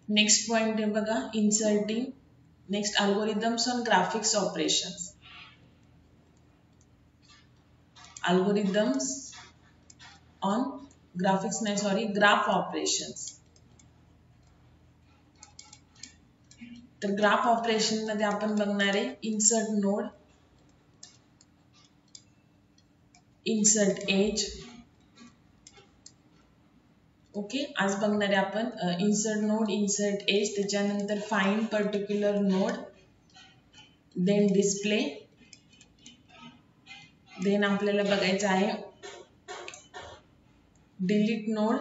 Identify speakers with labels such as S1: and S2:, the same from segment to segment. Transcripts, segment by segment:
S1: Next point आहे बघा inserting. Next algorithms on graphics operations. Algorithms on graphics नाही sorry graph operations. तर graph operation मध्ये आपण बघणार आहे insert node, insert edge. Okay, आज बघणार आहे आपण इन्सर्ट नोड, इन्सर्ट एज, त्याच्यानंतर find particular node, then display, then आपल्याला बघायचं आहे delete node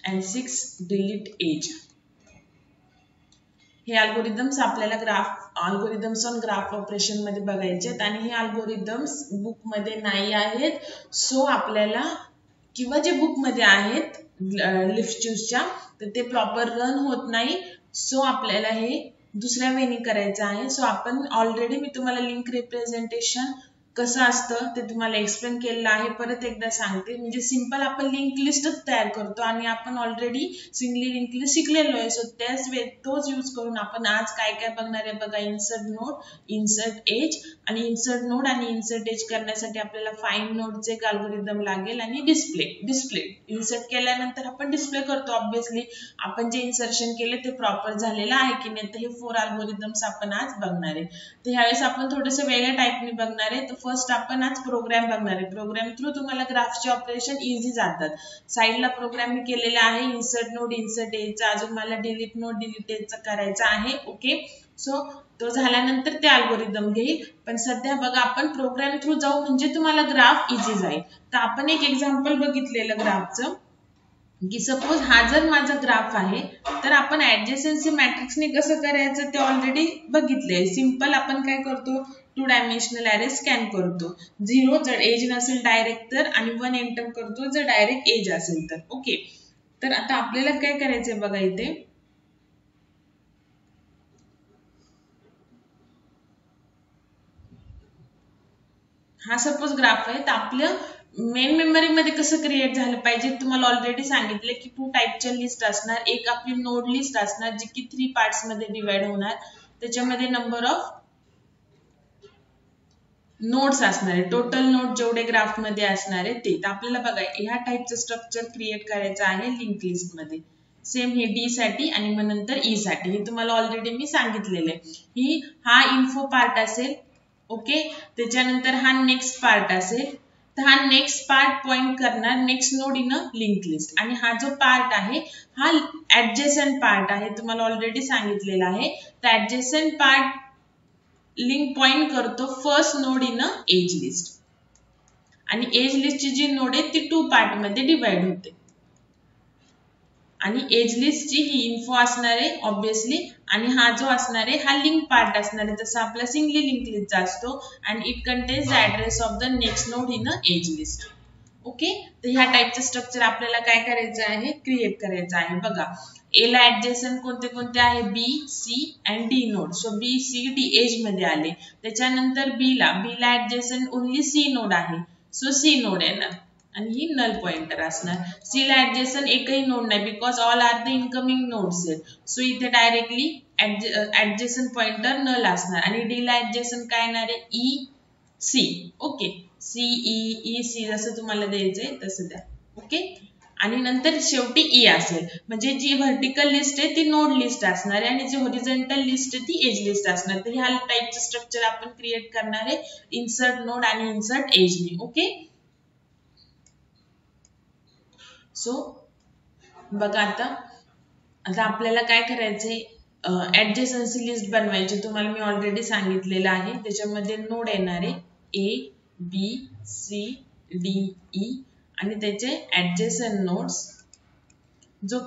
S1: and 6 delete edge. हे अल्गोरिदम्स आपल्याला अल्गोरिदम्स ऑन ग्राफ ऑपरेशन मध्ये बघायचे आहेत आणि हे अल्गोरिदम्स बुक मध्ये नाही आहेत. सो आपल्याला किंवा जे बुक मध्ये आहेत लिफ्टचूजच्या तर ते प्रॉपर रन होत नाही. सो आपल्याला हे दुसऱ्या वेनी करायचं आहे. सो आपण ऑलरेडी मी तुम्हाला लिंक रिप्रेझेंटेशन कसं असतं ते तुम्हाला एक्सप्लेन केलेलं आहे. परत एकदा सांगते, म्हणजे सिंपल आपण लिंक लिस्टच तयार करतो आणि आपण ऑलरेडी सिंगली लिंक लिस्ट शिकलेलो आहे. सो तोच यूज करून आपण आज काय काय बघणार आहे बघा. इन्सर्ट नोड, इन्सर्ट एज आणि इन्सर्ट नोड आणि इन्सर्ट एज करण्यासाठी आपल्याला फाइंड नोडचे एक अल्गोरिदम लागेल आणि डिस्प्ले इन्सर्ट केल्यानंतर आपण डिस्प्ले करतो. ऑब्विसली आपण जे इन्सर्शन केले ते प्रॉपर झालेलं आहे की नाही. तर हे 4 अल्गोरिदम्स आपण आज बघणार आहे. तर ह्यावेळेस आपण थोडेसे वेगळ्या टाईपने बघणार आहे. तर फर्स्ट आपण आज प्रोग्राम बघणार आहे. प्रोग्राम थ्रू तुम्हाला ग्राफचे ऑपरेशन इझी जातात. साइडला प्रोग्राम मी केलेला आहे इन्सर्ट नोड, इन्सर्ट एजचा. अजून मला डिलीट नोड, डिलीट एजचा करायचा आहे. ओके, सो तो झाल्यानंतर ते अल्गोरिदम घेईल. पण सध्या बघा आपण प्रोग्राम थ्रू जाऊ म्हणजे तुम्हाला ग्राफ इझी जाईल. तर आपण एक एक्झाम्पल बघितलेलं ग्राफचं की सपोज हा जर माझा ग्राफ आहे तर आपण ऍडजेसन्सी मॅट्रिक्सने कसं करायचं ते ऑलरेडी बघितलंय. सिंपल आपण काय करतो, 2 डायमेन्शनल ॲरे स्कॅन करतो. 0 जर एज नसेल डायरेक्ट तर आणि 1 एंटर करतो जर डायरेक्ट एज असेल तर. ओके, तर आता आपल्याला काय करायचंय बघा. इथे हा सपोज ग्राफ आहे. तर आपलं मेन मेमरी मध्ये कसं क्रिएट झालं पाहिजे तुम्हाला ऑलरेडी सांगितलं की 2 टाईपच्या लिस्ट असणार. एक आपली नोड लिस्ट असणार जी की 3 पार्ट्स मध्ये डिवाइड होणार. त्याच्यामध्ये नंबर ऑफ नोड्स असणार आहे, टोटल नोड जेवढे ग्राफ मध्ये असणार आहे ते. तर आपल्याला बघा ह्या टाईपचं स्ट्रक्चर क्रिएट करायचं आहे लिंक लिस्ट मध्ये. सेम हे डी साठी आणि मग नंतर ई साठी. हे तुम्हाला ऑलरेडी मी सांगितलेलं आहे. हा इन्फो पार्ट असेल. ओके, त्याच्यानंतर हा नेक्स्ट पार्ट असेल. तर हा नेक्स्ट पार्ट पॉइंट करणार next node in a link list. आणि हा जो पार्ट आहे हा ऍडजेसंट पार्ट आहे, तुम्हाला ऑलरेडी सांगितलेला आहे. तर ऍडजेसंट पार्ट लिंक पॉइंट करतो first node in a age list. आणि एज लिस्टची जी नोड आहे ती 2 पार्ट मध्ये डिवाइड होते. आणि एज लिस्टची ही इन्फो असणार आहे ऑब्विसली. आणि हा जो असणार आहे हा लिंक पार्ट असणार आहे जसं आपला सिंगली लिंक लिस्टचा असतो. आणि it contains the address of the next node in a age list. Okay, तर ह्या टाईपचं स्ट्रक्चर आपल्याला काय करायचं आहे, क्रिएट करायचं आहे. बघा ए ला ऍडजेसंट कोणते कोणते आहे, B, C and D node. So B, C, D edge मध्ये आले. त्याच्यानंतर बी ला ऍडजेसंट ओनली सी नोड आहे. सो सी नोड येणार आणि ही नल पॉइंटर असणार. सी ला ऍडजेसंट एकही नोड नाही because all are the incoming nodes आहेत. सो इथे डायरेक्टली ऍडजेसंट पॉइंटर नल असणार. आणि डी ला ऍडजेसंट काय येणार आहे, E, C. Okay, C, E, C जसं तुम्हाला द्यायचंय तसं द्या. ओके, आणि नंतर शेवटी ई असेल. म्हणजे जी व्हर्टिकल लिस्ट आहे ती नोड लिस्ट असणार आहे आणि जी हॉरिझॉन्टल लिस्ट आहे ती एज लिस्ट असणार. तर ह्या टाईपचं स्ट्रक्चर आपण क्रिएट करणार आहे इन्सर्ट नोड आणि इन्सर्ट एजनी. ओके, सो बघा आता आपल्याला काय करायचंय, ऍडजेसन्सी लिस्ट बनवायची. तुम्हाला मी ऑलरेडी सांगितलेलं आहे. त्याच्यामध्ये नोड येणार आहे ए, बी, सी, डी, ई आणि त्याचे ऍडजेसंट नोड्स. जो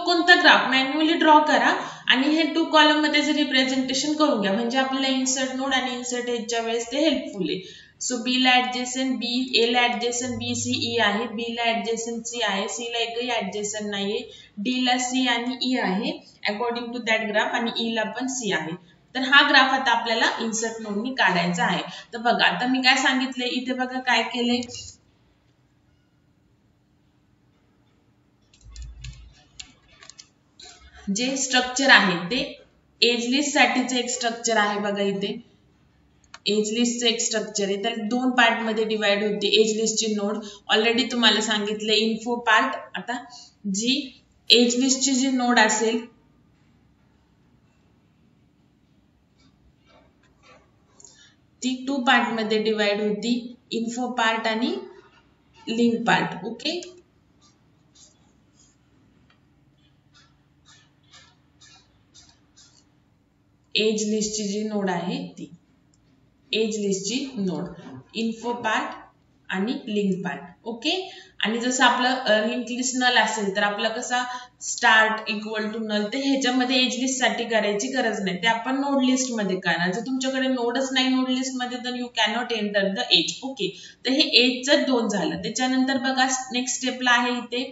S1: कोणता ग्राफ मॅन्युअली ड्रॉ करा आणि हे 2 कॉलम मध्ये रिप्रेझेंटेशन करून घ्या म्हणजे आपल्याला इन्सर्ट नोड आणि इन्सर्ट एजच्या वेळेस ते हेल्पफुल आहे. सो बी ला ऍडजेसंट बी, ए ला ऍडजेसंट बी, सी, ई आहे. बी ला ऍडजेसंट सी आहे. सी ला एकही ऍडजेसंट नाहीये. डी ला सी आणि ई आहे अकॉर्डिंग टू दॅट ग्राफ आणि ई ला पण सी आहे. तर हा ग्राफ आता आपल्याला इन्सर्ट नोडनी काढायचा आहे. तर बघा आता मी काय सांगितलंय इथे बघा काय केलंय, जे स्ट्रक्चर आहे ते एज लिस्ट साठीचे एक स्ट्रक्चर आहे बघा इथे एज लिस्टचं एक स्ट्रक्चर आहे तर दोन पार्ट मध्ये डिवाइड होते एज लिस्टची नोड ऑलरेडी तुम्हाला सांगितलं इन्फो पार्ट आता जी एज लिस्टची जी नोड असेल ती 2 पार्ट मध्ये डिवाइड होती इन्फो पार्ट आणि लिंक पार्ट ओके एज लिस्टची जी नोड आहे ती एज लिस्टची नोड इन्फो पार्ट आणि लिंक पार्ट ओके आणि जसं आपलं लिंक लिस्ट नल असेल तर आपला कसा स्टार्ट इक्वल टू नल ते ह्याच्यामध्ये एज लिस्ट साठी करायची गरज नाही ते आपण नोड लिस्ट मध्ये करणार जर तुमच्याकडे नोडच नाही नोड लिस्ट मध्ये तर you cannot enter the edge okay तर हे एजचं 2 झालं त्याच्यानंतर बघा नेक्स्ट स्टेपला आहे इथे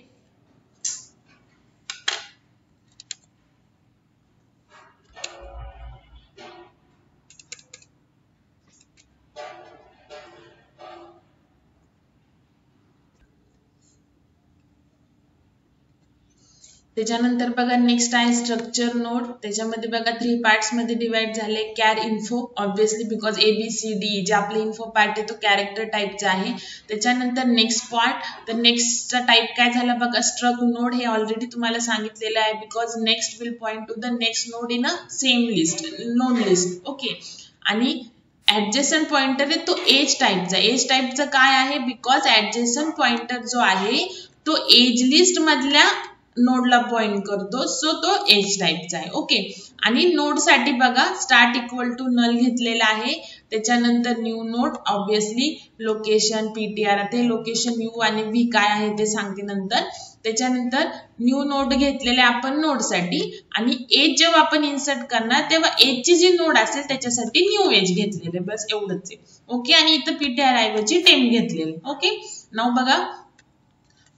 S1: त्याच्यानंतर बघा नेक्स्ट आहे स्ट्रक्चर नोड त्याच्यामध्ये बघा 3 पार्ट्स मध्ये डिवाइड झाले care info obviously because ABCD जे आपले इन्फो पार्ट आहे तो कॅरेक्टर टाइपचा आहे त्याच्यानंतर नेक्स्ट पार्ट तर नेक्स्टचा टाइप काय झाला बघा स्ट्रक नोड हे ऑलरेडी तुम्हाला सांगितलेलं आहे because next will point two the next node in a same list node list okay आणि ऍडजेसंट पॉइंटर आहे तो एज टाइपचा काय आहे बिकॉज ऍडजेसंट पॉइंटर जो आहे तो एज लिस्ट मधल्या नोडला पॉइंट करतो सो तो एज टाइपचा आहे ओके आणि नोड साठी बघा स्टार्ट इक्वल टू नल घेतलेला आहे त्याच्यानंतर new node obviously location PTR ते लोकेशन यू आणि व्ही काय आहे ते सांगते नंतर त्याच्यानंतर न्यू नोड घेतलेले आपण नोड साठी आणि एज जेव्हा आपण इन्सर्ट करणार तेव्हा एजची जी नोड असेल त्याच्यासाठी न्यू एज घेतलेले बस एवढंच आहे ओके आणि इथं PTR ऐवजी टेम घेतलेले ओके नाव बघा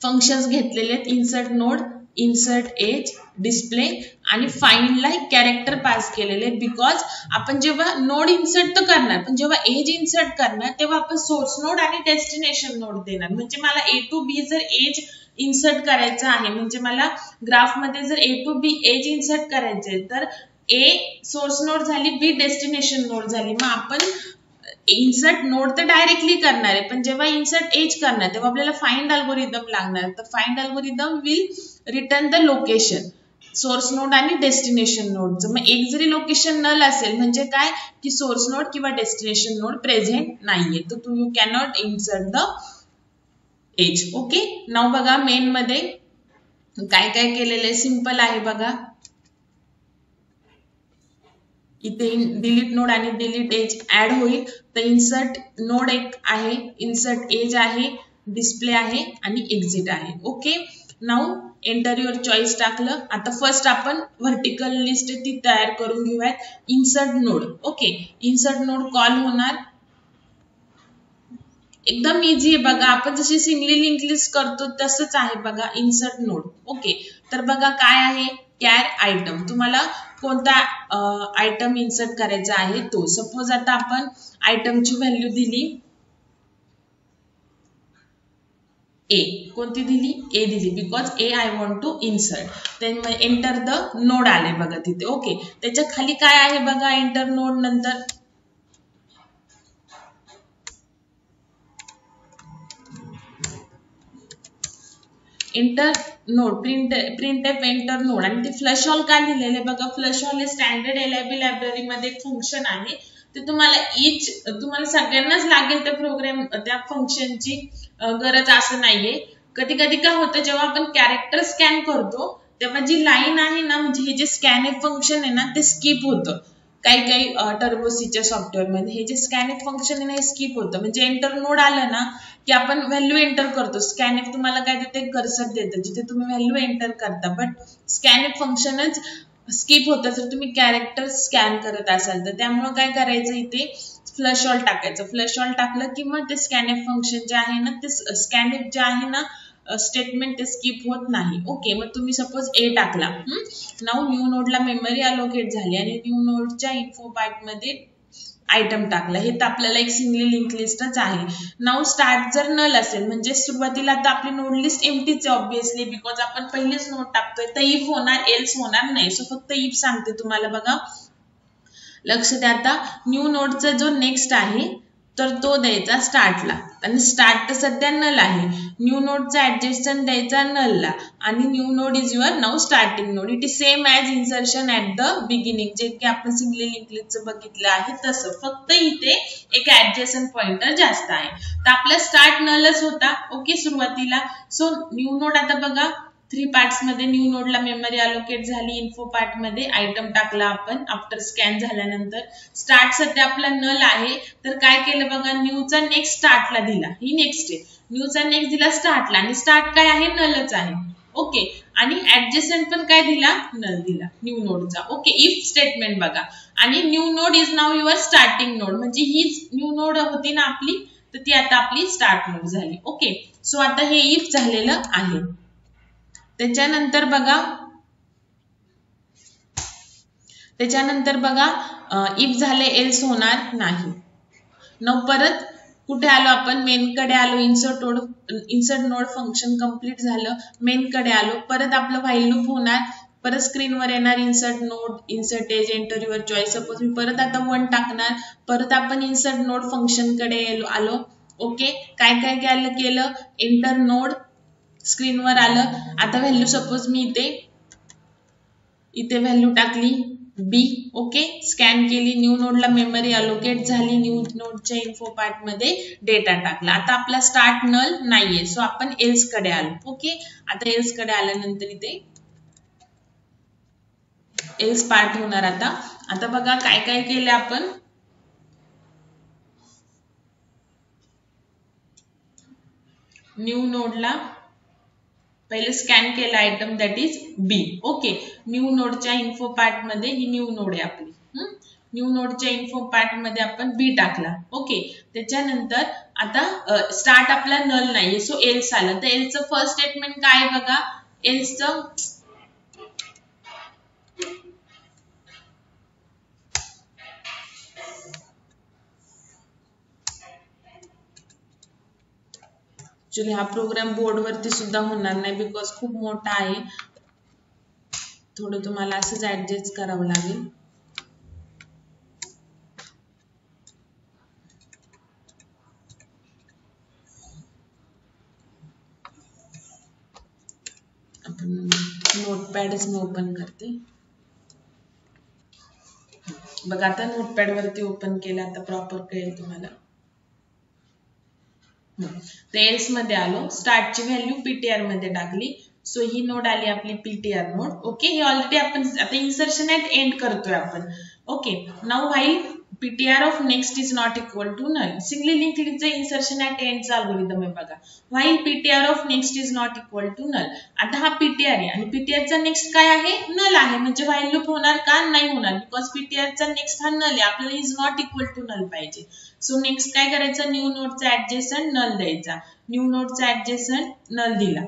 S1: फंक्शन्स घेतलेले insert node insert edge display आणि फाइंड ला कॅरेक्टर पास केलेले बिकॉज आपण जेव्हा नोड इन्सर्ट तर करणार पण जेव्हा एज इन्सर्ट करणार तेव्हा आपण सोर्स नोड आणि डेस्टिनेशन नोड देणार म्हणजे मला A to B जर एज इन्सर्ट करायचं आहे म्हणजे मला ग्राफ मध्ये जर A to B edge insert करायचे तर A सोर्स नोड झाली B डेस्टिनेशन नोड झाली मग आपण इन्सर्ट नोड तर डायरेक्टली करणार आहे पण जेव्हा इन्सर्ट एज करणार तेव्हा आपल्याला फाइंड अल्गोरिदम लागणार तर find algorithm will return the location source node आणि डेस्टिनेशन नोडचं मग एक जरी लोकेशन नल असेल म्हणजे काय की सोर्स नोड किंवा डेस्टिनेशन नोड प्रेझेंट नाहीये तर तू you cannot insert the edge okay now बघा मेन मध्ये काय काय केलेलं आहे सिंपल आहे बघा इथे डिलीट नोड आणि डिलीट एज ऍड होईल तर इन्सर्ट नोड एक आहे इन्सर्ट एज आहे डिस्प्ले आहे आणि एक्झिट आहे okay now enter your choice टाकलं आता फर्स्ट आपण व्हर्टिकल लिस्ट ती तयार करून घेऊयात insert node okay insert node call होणार एकदम इझी आहे बघा आपण जशी सिंगली लिंक लिस्ट करतो तसंच आहे बघा इन्सर्ट नोड ओके तर बघा काय आहे कॅर आयटम तुम्हाला कोणता आयटम इन्सर्ट करायचा आहे तो सपोज आता आपण आयटमची व्हॅल्यू दिली A कोणती दिली A दिली because A I want to insert then enter the node आले बघा तिथे ओके त्याच्या खाली काय आहे बघा एंटर नोड नंतर enter node printf enter node आणि ते फ्लश ऑल काय लिहिलेले बघा फ्लश ऑल हे स्टँडर्ड LIB लायब्ररी मध्ये एक फंक्शन आहे ते तुम्हाला सगळ्यांनाच लागेल त्या प्रोग्राम त्या फंक्शनची गरज असं नाहीये कधी कधी काय होतं जेव्हा आपण कॅरेक्टर स्कॅन करतो तेव्हा जी लाईन आहे ना म्हणजे हे जे स्कॅनएफ फंक्शन आहे ना ते स्किप होतं काही टर्बोसीच्या सॉफ्टवेअर मध्ये हे जे स्कॅनएफ फंक्शन आहे ना हे स्किप होतं म्हणजे एंटर नोड आलं ना की आपण व्हॅल्यू एंटर करतो स्कॅनएफ तुम्हाला काय देते कर्सर देतं जिथे तुम्ही व्हॅल्यू एंटर करता बट स्कॅनएफ फंक्शनच स्किप होतं जर तुम्ही कॅरेक्टर स्कॅन करत असाल तर त्यामुळे काय करायचं इथे फ्लश ऑल टाकायचं फ्लश ऑल टाकलं की मग ते स्कॅनएफ फंक्शन जे आहे ना ते स्कॅनएफ जे आहे ना स्टेटमेंट ते स्किप होत नाही ओके मग तुम्ही सपोज A टाकला नाउ न्यू नोडला मेमरी अलोकेट झाली आणि न्यू नोडच्या इन्फो पार्ट मध्ये आयटम टाकला, हे तर आपल्याला एक सिंगली लिंक लिस्टच आहे. नाउ स्टार्ट जर नल असेल म्हणजे सुरुवातीला आता आपली नोड लिस्ट एम्प्टीच आहे ऑब्विसली, बिकॉज आपण पहिलेच नोड टाकतोय, तर इफ होणार एल्स होणार नाही. सो फक्त इफ सांगते तुम्हाला, बघा लक्ष द्या. आता न्यू नोडचा जो नेक्स्ट आहे तर तो द्यायचा स्टार्टला, आणि स्टार्ट तर सध्या नल आहे. न्यू नोडचा ऍडजस्टंट द्यायचा नलला, आणि new node is your now starting node. It is same as insertion at the beginning, जे की आपण सिंगली लिंक लिस्टचं बघितलं आहे तसं, फक्त इथे एक ऍडजस्टंट पॉइंटर जास्त आहे. तर आपला स्टार्ट नलच होता ओके सुरुवातीला. सो न्यू नोड आता बघा 3 पार्ट्स मध्ये न्यू नोडला मेमरी अलोकेट झाली. इन्फो पार्ट मध्ये आयटम टाकला आपण आफ्टर स्कॅन झाल्यानंतर. स्टार्ट सध्या आपला नल आहे, तर काय केलं बघा, न्यूचा नेक्स्ट स्टार्टला दिला, ही नेक्स्ट आहे, न्यूचा नेक्स्ट दिला स्टार्टला, आणि स्टार्ट काय आहे, नलच आहे ओके. आणि ऍडजस्टंट पण काय दिला, नल दिला न्यू नोडचा ओके. इफ स्टेटमेंट बघा, आणि new node is now your starting node, म्हणजे ही न्यू नोड होती ना आपली, तर ती आता आपली स्टार्ट नोड झाली ओके. सो आता हे इफ झालेलं आहे. त्याच्यानंतर बघा इफ झाले एल्स होणार नाही. न परत कुठे आलो आपण, मेन कडे आलो. इन्सर्ट नोड फंक्शन कंप्लीट झालं, मेन कडे आलो. परत आपलं व्हाईल लूप होणार, परत स्क्रीनवर येणार insert node, insert edge, enter your choice. Suppose मी परत आता 1 टाकणार, परत आपण इन्सर्ट नोड फंक्शन कडे आलो ओके. काय काय केलं, एंटर नोड, स्क्रीनवर आलं. आता व्हॅल्यू सपोज मी इथे व्हॅल्यू टाकली बी ओके. स्कॅन केली, न्यू नोडला मेमरी अलोकेट झाली, न्यू नोडच्या इन्फो पार्ट मध्ये डेटा टाकला. आता आपला स्टार्ट नल नाहीये, सो आपण एल्स कडे आलो ओके. आता एल्स कडे आल्यानंतर इथे एल्स पार्ट होणार. आता बघा काय काय केलं आपण. न्यू नोडला पहिले स्कॅन केला item, that is B okay. New नोडच्या इन्फो पार्ट मध्ये ही न्यू नोड आहे आपली. न्यू नोडच्या इन्फो पार्ट मध्ये आपण बी टाकला ओके. त्याच्यानंतर आता स्टार्ट आपला नल नाहीये, सो एल्स आलं. तर एल्सचं फर्स्ट स्टेटमेंट काय बघा, एल्सचं ऍक्च्युली हा प्रोग्राम बोर्ड वरती सुद्धा होणार नाही, बिकॉज खूप मोठा आहे. थोडं तुम्हाला असंच ऍडजस्ट करावं लागेल. आपण नोटपॅडच मी ओपन करते. बघा आता नोटपॅड वरती ओपन केलं, आता प्रॉपर कळेल तुम्हाला. एल्स मध्ये आलो, स्टार्टची व्हॅल्यू पीटीआर मध्ये टाकली, सो ही नोड आली आपली पीटीआर नोड ओके. हे ऑलरेडी आपण आता इन्सर्शन ऍट एंड करतोय आपण ओके. Now while PTR of next is not equal to null. Singly link लिस्टचं इन्सर्शन ऍट एंडचा अल्गोरिदम आहे बघा. While PTR of next is not equal to null. आता हा पीटीआर आहे, आणि पीटीआरचा नेक्स्ट काय आहे, नल आहे, म्हणजे व्हाईल लूप होणार का, नाही होणार, बिकॉज पीटीआरचा नेक्स्ट हा नल आहे. आपल्याला is not equal to null पाहिजे. सो नेक्स्ट काय करायचं, न्यू नोडचा ऍडजस्टंट नल द्यायचा. न्यू नोडचा ऍडजस्टंट नल दिला.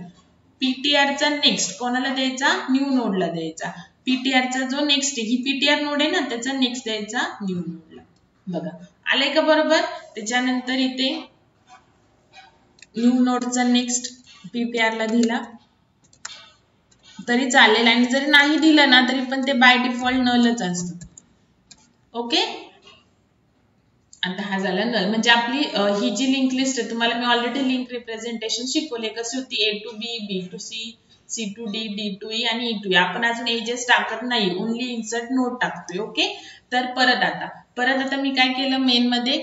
S1: पीटीआरचा नेक्स्ट कोणाला द्यायचा, न्यू नोडला द्यायचा. पीटीआरचा जो नेक्स्ट आहे, ही पीटीआर नोड आहे ना, त्याचा नेक्स्ट द्यायचा न्यू नोडला. बघा आलंय का बरोबर. त्याच्यानंतर इथे न्यू नोडचा नेक्स्ट पीटीआर ला दिला तरी चालेल, आणि जरी नाही दिलं ना तरी पण ते बाय डिफॉल्ट नलच असतं ओके. आता हा झाला नल, म्हणजे आपली ही जी लिंक लिस्ट आहे, तुम्हाला मी ऑलरेडी लिंक रिप्रेझेंटेशन शिकवले कशी होती, A to B, B to C, C to D, D to E आणि ई टू ई. आपण अजून एजेस टाकत नाही, ओनली इन्सर्ट नोड टाकतोय ओके. तर परत आता मी काय केलं, मेन मध्ये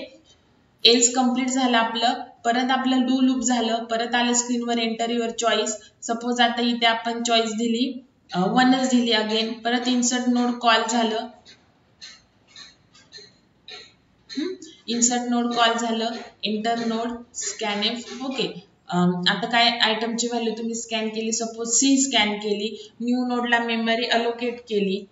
S1: एल्स कंप्लीट झालं आपलं, परत आपलं डू लूप झालं, परत आलं स्क्रीनवर एंटर युअर चॉईस. सपोज आता इथे आपण चॉईस दिली 1च दिली अगेन, परत इन्सर्ट नोड कॉल झालं, इन्सर्ट नोड कॉल झालं, एंटर नोड, स्कॅनएफ ओके. आता काय आयटमची व्हॅल्यू तुम्ही स्कॅन केली, सपोज सी स्कॅन केली, न्यू नोडला मेमरी अलोकेट केली.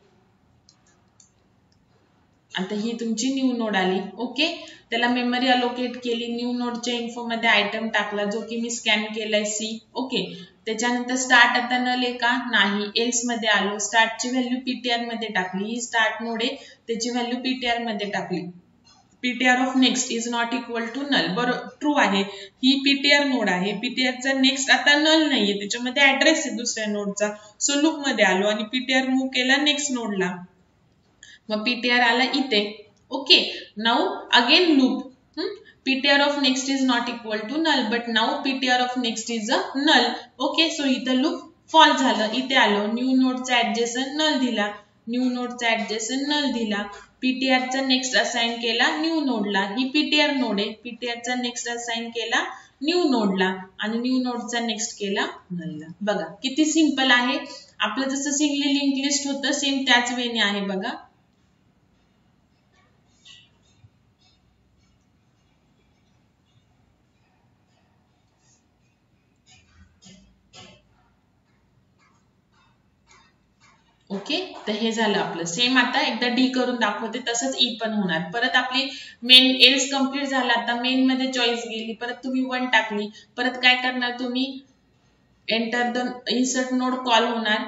S1: आता ही तुमची न्यू नोड आली ओके. त्याला मेमरी अलोकेट केली, न्यू नोडच्या इन्फो मध्ये आयटम टाकला जो की मी स्कॅन केलाय सी ओके. त्याच्यानंतर स्टार्ट आता नल आहे का, नाही, एल्स मध्ये आलो, स्टार्टची व्हॅल्यू पीटीआर मध्ये टाकली, ही स्टार्ट नोड आहे त्याची व्हॅल्यू पीटीआर मध्ये टाकली. ptr of next is not equal to null. बरोबर, ट्रू आहे. ही ptr नोड आहे. ptr चा नेक्स्ट आता नल नाहीये, त्याच्यामध्ये ऍड्रेस आहे दुसऱ्या नोडचा. सो लूप मध्ये आलो आणि ptr मूव्ह केला नेक्स्ट नोडला. मग ptr आला इथे. Okay, now again loop. ptr of next is not equal to null, but now ptr of next is a null. Okay, so इथं लूप फॉल झालं. इथे आलो, न्यू नोडचा ऍडजेसंट नल दिला, न्यू नोडचा ऍडजेसंट नल दिला. ptr चा next assign केला new नोडला. ही ptr नोड आहे. ptr चा नेक्स्ट असाइन केला न्यू नोडला आणि न्यू नोडचा नेक्स्ट केला नलला. बघा किती सिंपल आहे. आपलं जसं सिंगली लिंक लिस्ट होतं सेम त्याच वेने आहे. बघा, ओके. तर हे झालं आपलं. सेम आता एकदा डी करून दाखवते, तसंच ई पण होणार. परत आपली मेन एल्स कंप्लीट झाला. आता मेन मध्ये चॉईस गेली, परत तुम्ही 1 टाकली. परत काय करणार तुम्ही, enter the insert node call होणार.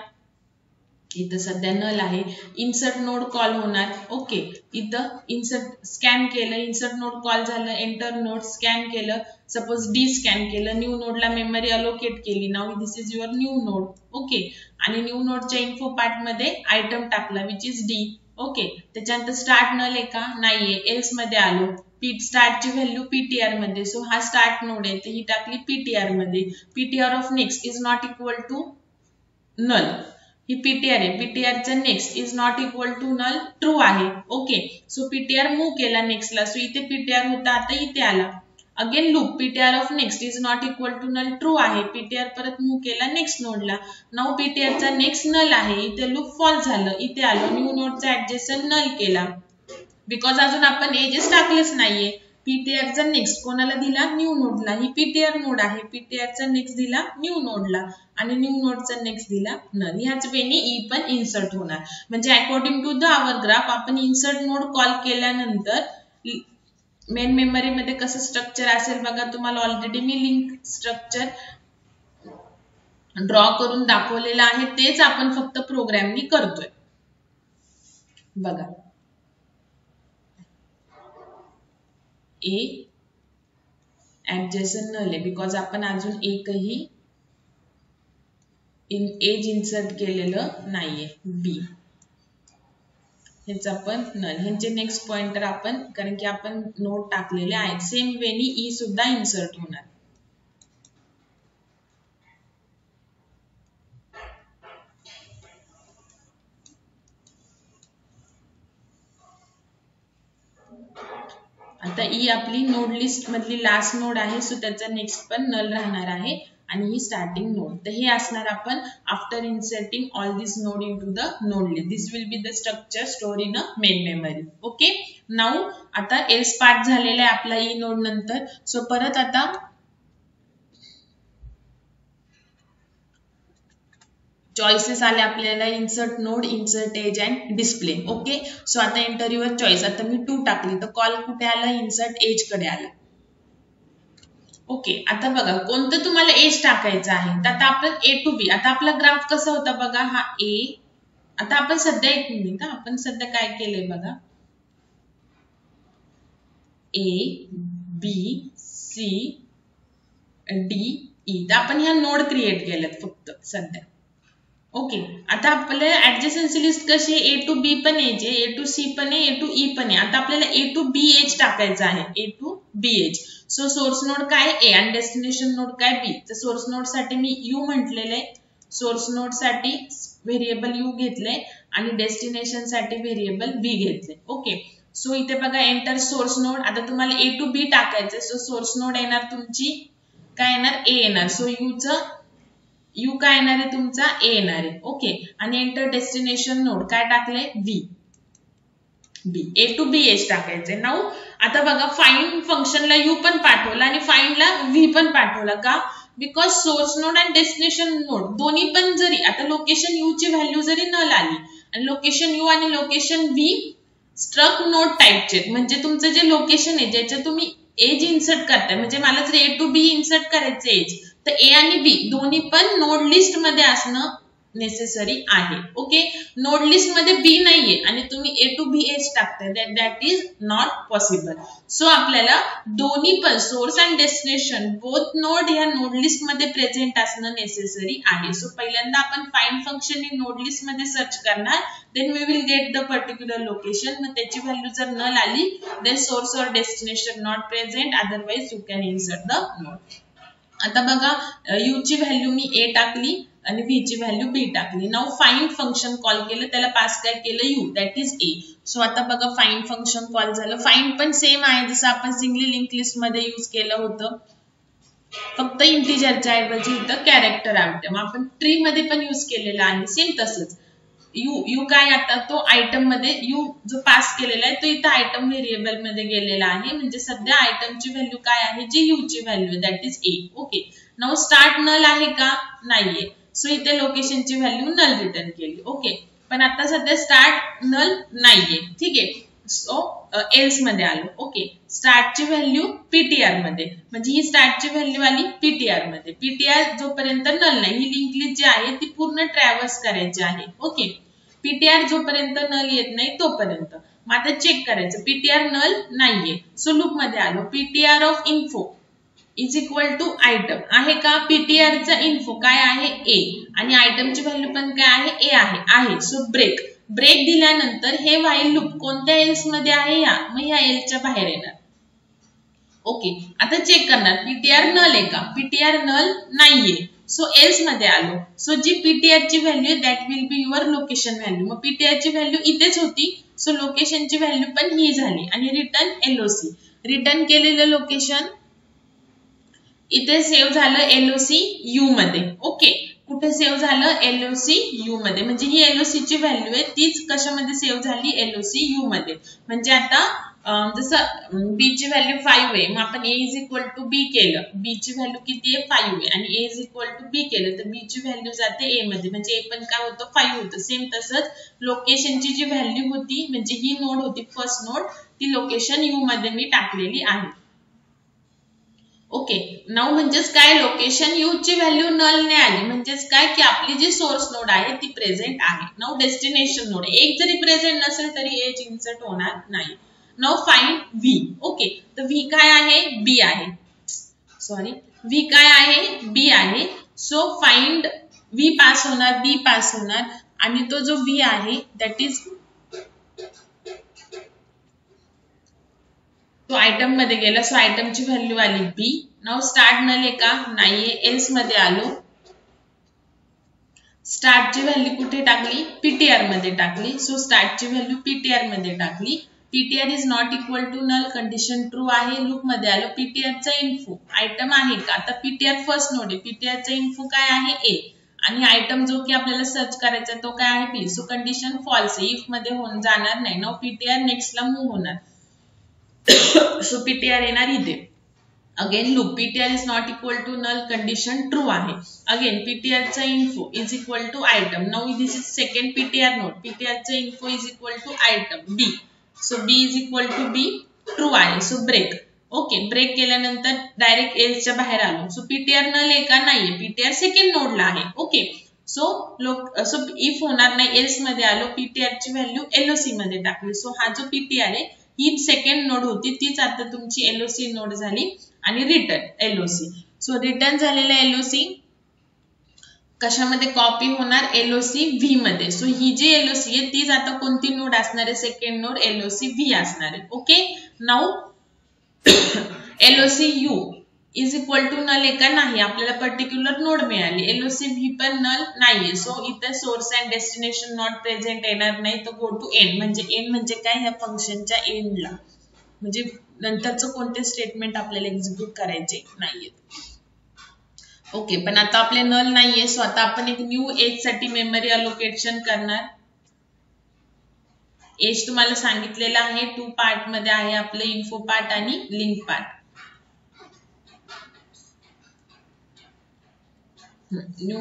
S1: इथं सध्या नल आहे. इन्सर्ट नोड कॉल होणार. ओके, इथं इन्सर्ट स्कॅन केलं, इन्सर्ट नोड कॉल झालं, एंटर नोड स्कॅन केलं, सपोज डी स्कॅन केलं, न्यू नोडला मेमरी अलोकेट केली. Now this is your new node. Okay, आणि न्यू नोडच्या इन्फो पार्ट मध्ये आयटम टाकला विच इज डी. ओके, त्याच्यानंतर स्टार्ट नल आहे का, नाहीये. एल्स मध्ये आलो, स्टार्टची व्हॅल्यू ptr मध्ये. सो हा स्टार्ट नोड आहे, तर ही टाकली ptr मध्ये. ptr of next is not equal to null. ही ptr आहे. ptr चा next is not equal to null, true आहे. ओके, सो ptr मूव्ह केला नेक्स्टला. सो इथे ptr होता, आता इथे आला. Again loop, ptr of next is not equal to null, true आहे. ptr परत मूव्ह केला नेक्स्ट नोडला. नाउ ptr चा नेक्स्ट नल आहे. इथे लूप फॉल झालं. इथे आलो, न्यू नोडचा ऍडजेसंट नल केला. बिकॉज अजून आपण एजेस टाकलेच नाहीये. ptr चा नेक्स्ट कोणाला दिला, न्यू नोडला. ही ptr नोड आहे. ptr चा नेक्स्ट दिला न्यू नोडला आणि न्यू नोडचा नेक्स्ट दिला नल. ह्याच वेने ई पण इन्सर्ट होणार. म्हणजे according to the our graph आपण इन्सर्ट नोड कॉल केल्यानंतर मेन मेमरी मध्ये कसं स्ट्रक्चर असेल बघा. तुम्हाला ऑलरेडी मी लिंक स्ट्रक्चर ड्रॉ करून दाखवलेलं आहे, तेच आपण फक्त प्रोग्रामनी करतोय. बघा, ए ऍडजेसंट नल आहे बिकॉज आपण अजून एकही एज इन्सर्ट केलेलं नाहीये. बी हेच आपण नल. ह्यांचे नेक्स्ट पॉइंटर आपण, कारण की आपण नोड टाकलेले आहेत. सेम वेनी ई सुद्धा इन्सर्ट होणार. आता ई आपली नोड लिस्ट मधली लास्ट नोड आहे. सो त्याचा नेक्स्ट पण नल राहणार आहे आणि ही स्टार्टिंग नोड. तर हे असणार आपण after inserting all this node into the node list. This will be the structure store in a main memory. Okay, now आता एल्स पार्ट झालेला आहे आपला ई नोड नंतर. सो परत आता चॉईसेस आले आपल्याला, insert node, insert edge and display. Okay, so आता एंटर युअर चॉईस. आता मी 2 टाकली तर कॉल कुठे आला, इन्सर्ट एज कडे आला. ओके, आता बघा कोणतं तुम्हाला एज टाकायचं आहे. तर आता आपण ए टू बी. आता आपला ग्राफ कसा होता बघा, हा ए. आता आपण सध्या एक मिनिट, आपण सध्या काय केलंय बघा, A B C D E. तर आपण ह्या नोड क्रिएट केल्यात फक्त सध्या. ओके, आता आपल्याला ऍडजेसन्सी लिस्ट कशी आहे, ए टू बी पण एज आहे, ए टू सी पण आहे, ए टू ई पण आहे. आता आपल्याला ए टू बी एज टाकायचं आहे, A to B edge. So source node काय ए आणि डेस्टिनेशन नोड काय बी. तर सोर्स नोड साठी मी यू म्हटलेले, सोर्स नोड साठी व्हेरिएबल यू घेतले आणि डेस्टिनेशन साठी व्हेरिएबल बी घेतले. ओके, सो इथे बघा एंटर सोर्स नोड. आता तुम्हाला ए टू बी टाकायचं. सो सोर्स नोड येणार तुमची काय येणार, ए येणार. सो यू काय येणार आहे तुमचा, ए येणार आहे. ओके, आणि एंटर डेस्टिनेशन नोड काय टाकले, बी. ए टू बी एज टाकायचे. नाउ आता बघा फाइंड फंक्शनला यू पण पाठवला आणि फाइंडला व्ही पण पाठवला. का, बिकॉज सोर्स नोड आणि डेस्टिनेशन नोड दोन्ही पण जरी आता लोकेशन यू ची व्हॅल्यू जरी नल आली आणि लोकेशन यू आणि लोकेशन व्ही स्ट्रक नोड टाईपचे, म्हणजे तुमचं जे लोकेशन आहे ज्याच्यात तुम्ही एज इन्सर्ट करताय, म्हणजे मला जर ए टू बी इन्सर्ट करायचं एज, तर ए आणि बी दोन्ही पण नोड लिस्ट मध्ये असणं नेसेसरी आहे. ओके, नोड लिस्ट मध्ये बी नाहीये आणि तुम्ही ए टू बी एच टाकताय, that is not possible. So आपल्याला दोन्ही पण source and destination both node ह्या नोड लिस्ट मध्ये प्रेझेंट असणं नेसेसरी आहे. सो पहिल्यांदा आपण find function in node list मध्ये सर्च करणार, then we will get the particular location. मग त्याची व्हॅल्यू जर नल आली then source or destination not present, otherwise you can insert the node. आता बघा, यू ची व्हॅल्यू मी ए टाकली आणि व्ही ची व्हॅल्यू बी टाकली. नाउ फाइंड फंक्शन कॉल केलं, त्याला पास काय केलं, you, that is A. So आता बघा फाइंड फंक्शन कॉल झालं. फाइंड पण सेम आहे जसं आपण सिंगली लिंक लिस्ट मध्ये यूज केलं होतं, फक्त इंटिजरच्या ऐवजी इथं कॅरेक्टर आयटम. आपण ट्री मध्ये पण यूज केलेला आहे सेम तसंच. यू काय, आता तो आयटम मध्ये यू जो पास केलेला आहे तो इथं आयटम व्हेरिएबल मध्ये गेलेला आहे, म्हणजे सध्या आयटमची व्हॅल्यू काय आहे, जी यू ची value, that is A. Okay, now start null आहे का, नाहीये. सो इथे लोकेशनची व्हॅल्यू नल रिटर्न केली. ओके, पण आता सध्या स्टार्ट नल नाहीये, ठीक आहे. सो एल्स मध्ये आलो. ओके, स्टार्टची व्हॅल्यू पीटीआर मध्ये, म्हणजे ही स्टार्टची व्हॅल्यू आली पीटीआर मध्ये. पीटीआर जोपर्यंत नल नाही, ही लिंक लिस्ट जी आहे ती पूर्ण ट्रॅव्हर्स करायची आहे. ओके, पीटीआर जोपर्यंत नल येत नाही तोपर्यंत. मग आता चेक करायचं, पीटीआर नल नाहीये. सो लूप मध्ये आलो, PTR of info is equal to item आहे का, पीटीआर चा इन्फो काय आहे, ए, आणि आयटमची व्हॅल्यू पण काय आहे, ए आहे. सो ब्रेक दिल्यानंतर हे व्हाईल लूप कोणत्या एल्स मध्ये आहे, या, मग या एल्सच्या बाहेर येणार. ओके, आता चेक करणार पीटीआर नल आहे का, पीटीआर नल नाहीये. सो एल्स मध्ये आलो. सो जी पीटीआर ची व्हॅल्यू आहे that will be your location value. मग पीटीआर ची व्हॅल्यू इथेच होती, सो लोकेशनची व्हॅल्यू पण ही झाली, आणि रिटर्न एलओसी. रिटर्न केलेलं लोकेशन इथे सेव्ह झालं एलओसी यू मध्ये. ओके, कुठे सेव्ह झालं, एलओसी यू मध्ये, म्हणजे ही एलओसी ची व्हॅल्यू आहे तीच कशामध्ये सेव्ह झाली, एलओसी यू मध्ये. म्हणजे आता जसं बी ची व्हॅल्यू 5 आहे, मग आपण ए इज इक्वल टू बी केलं, बी ची व्हॅल्यू किती आहे, 5 आहे, आणि ए इज इक्वल टू बी केलं तर बी ची व्हॅल्यू जाते ए मध्ये, म्हणजे ए पण काय होतं, 5 होतं. सेम तसंच लोकेशनची जी व्हॅल्यू होती, म्हणजे ही नोड होती फर्स्ट नोड, ती लोकेशन यू मध्ये मी टाकलेली आहे. ओके, नाउ म्हणजेच काय, लोकेशन यू ची व्हॅल्यू नल ने आली, म्हणजेच काय की आपली जी सोर्स नोड आहे ती प्रेझेंट आहे. नाउ डेस्टिनेशन नोड एक जरी प्रेझेंट नसेल तरी एज इन्सर्ट होणार नाही. Now find V. ओके, तर व्ही काय आहे, बी आहे, सॉरी, व्ही काय आहे, बी आहे. सो फाइंड व्ही पास होणार, बी पास होणार, आणि तो जो व्ही आहे दॅट इज तो आयटम मध्ये गेला. सो आयटमची व्हॅल्यू आली बी. नाउ स्टार्ट नल आहे का, नाहीये. एल्स मध्ये आलो, स्टार्टची व्हॅल्यू कुठे टाकली, पीटीआर मध्ये टाकली. सो स्टार्टची व्हॅल्यू पीटीआर मध्ये टाकली. PTR is not equal to null, condition true आहे. लूप मध्ये आलो, पीटीआरचा इन्फो आयटम आहे का, आता पीटीआर फर्स्ट नोड आहे, पीटीआरचा इन्फो काय आहे, ए, आणि आयटम जो की आपल्याला सर्च करायचा तो काय आहे, बी. सो कंडिशन फॉल्स आहे, इफ मध्ये होऊन जाणार नाही. नाउ पीटीआर नेक्स्ट ला मूव्ह होणार, सो पीटीआर येणार इथे. Again loop, PTR is not equal to null, condition true आहे. अगेन पीटीआरचा info is equal to item. Now this is second PTR node, पीटीआरचा info is equal to item B. So B is equal to B, true आहे. So break. Okay, break केल्यानंतर direct एल्सच्या बाहेर आलो. So PTR null आहे का, नाहीये, PTR second नोडला आहे. ओके, सो इफ होणार नाही, एल्स मध्ये आलो, पीटीआर ची व्हॅल्यू एलओसी मध्ये टाकली. सो हा जो पीटीआर आहे ही सेकंड नोड होती, तीच आता तुमची एलओसी नोड झाली, आणि रिटर्न एलओसी. सो रिटर्न झालेला एलओसी कशामध्ये कॉपी होणार, एलओसी व्ही मध्ये. सो ही जी एलओसी आहे तीच आता कोणती नोड असणार आहे, सेकंड नोड एलओसी व्ही असणार आहे. Okay, now LOC U is equal to null आहे का, नाही, आपल्याला पर्टिक्युलर नोड मिळाली. एलओसी व्ही पण नल नाहीये. सो इथे source and destination not present येणार नाही, तर गो टू एंड. म्हणजे एंड म्हणजे काय, ह्या फंक्शनच्या एंडला, म्हणजे नंतरचं कोणते स्टेटमेंट आपल्याला एक्झिक्यूट करायचे नाहीये. ओके, पण आता आपले नल नाहीये. सो आता आपण एक न्यू एज साठी मेमरी अलोकेशन करणार. एज तुम्हाला सांगितलेलं आहे 2 पार्ट मध्ये आहे, आपलं इन्फो पार्ट आणि link part. New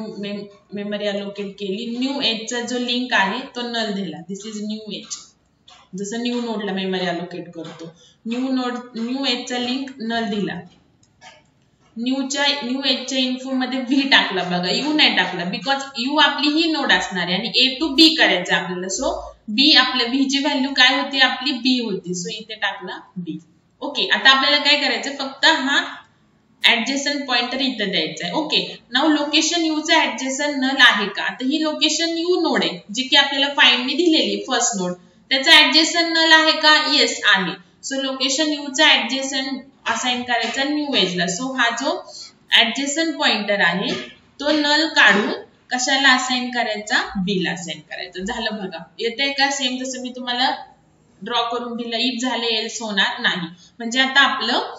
S1: memory allocate केली. न्यू एजचा जो लिंक आहे तो नल दिला, दिस इज न्यू एज. जसं न्यू नोडला मेमरी अलोकेट करतो, न्यू एजचा लिंक नल दिला. न्यू एजच्या इन्फो मध्ये व्ही टाकला बघा, यू नाही टाकला बिकॉज यू आपली ही नोड असणार आहे आणि ए टू बी करायचं आपल्याला. सो बी आपल्या व्ही ची व्हॅल्यू काय होती आपली बी होती. सो इथे टाकला बी. ओके, आता आपल्याला काय करायचं फक्त हा ऍडजेसंट पॉइंटर इथं द्यायचा आहे. ओके, नाउ लोकेशन यू चा ऍडजेसंट नल आहे का. आता ही लोकेशन यू नोड आहे जी की आपल्याला फाइंड ने दिलेली फर्स्ट नोड, त्याचा ऍडजेसंट नल आहे का. येस आहे. सो लोकेशन यू चा ऍडजेसंट असाइन करायचा न्यू एजला. सो हा जो ऍडजेसंट पॉइंटर आहे तो नल काढून कशाला असाइन करायचा, बी ला असाइन करायचा. झालं बघा, येतंय का सेम जसं मी तुम्हाला ड्रॉ करून दिलं. इफ झाले एल्स होणार नाही. म्हणजे आता आपलं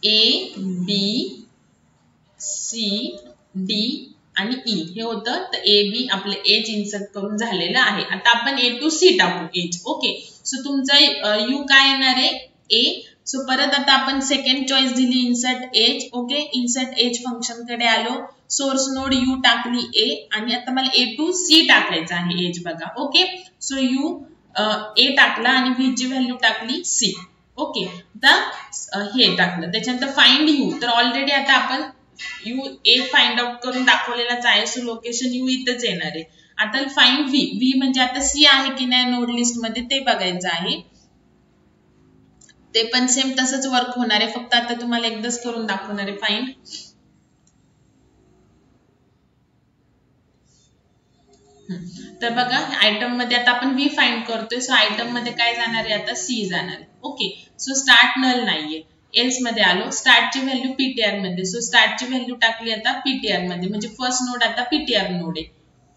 S1: ए बी सी डी आणि ई हे होतं. तर ए बी आपलं एज इन्सर्ट करून झालेलं आहे. आता आपण ए टू सी टाकू एज. ओके, सो तुमचा यू काय येणार आहे ए. सो परत आता आपण सेकंड चॉईस दिली insert edge. Okay, insert edge function कडे आलो. सोर्स नोड यू टाकली ए आणि आता मला ए टू सी टाकायचं आहे एज बघा. ओके, सो यू ए टाकला आणि व्ही ची व्हॅल्यू टाकली सी. ओके, आता हे टाकलं त्याच्यानंतर फाइंड यू. तर ऑलरेडी आता आपण यू ए फाइंड आउट करून दाखवलेलाच आहे. सो लोकेशन यू इथंच येणार आहे. आता फाइंड व्ही. व्ही म्हणजे आता सी आहे की नाही नोड लिस्ट मध्ये ते बघायचं आहे. ते पण सेम तसंच वर्क होणार आहे, फक्त आता तुम्हाला एकदाच करून दाखवणार आहे फाइंड. तर बघा आयटम मध्ये आता आपण व्ही फाइंड करतोय. सो आयटम मध्ये काय जाणार आहे आता सी जाणार आहे. ओके, सो स्टार्ट नल नाहीये. एल्स मध्ये आलो. स्टार्टची व्हॅल्यू पीटीआर मध्ये. सो स्टार्टची व्हॅल्यू टाकली आता पीटीआर मध्ये, म्हणजे फर्स्ट नोड आता पीटीआर नोड आहे.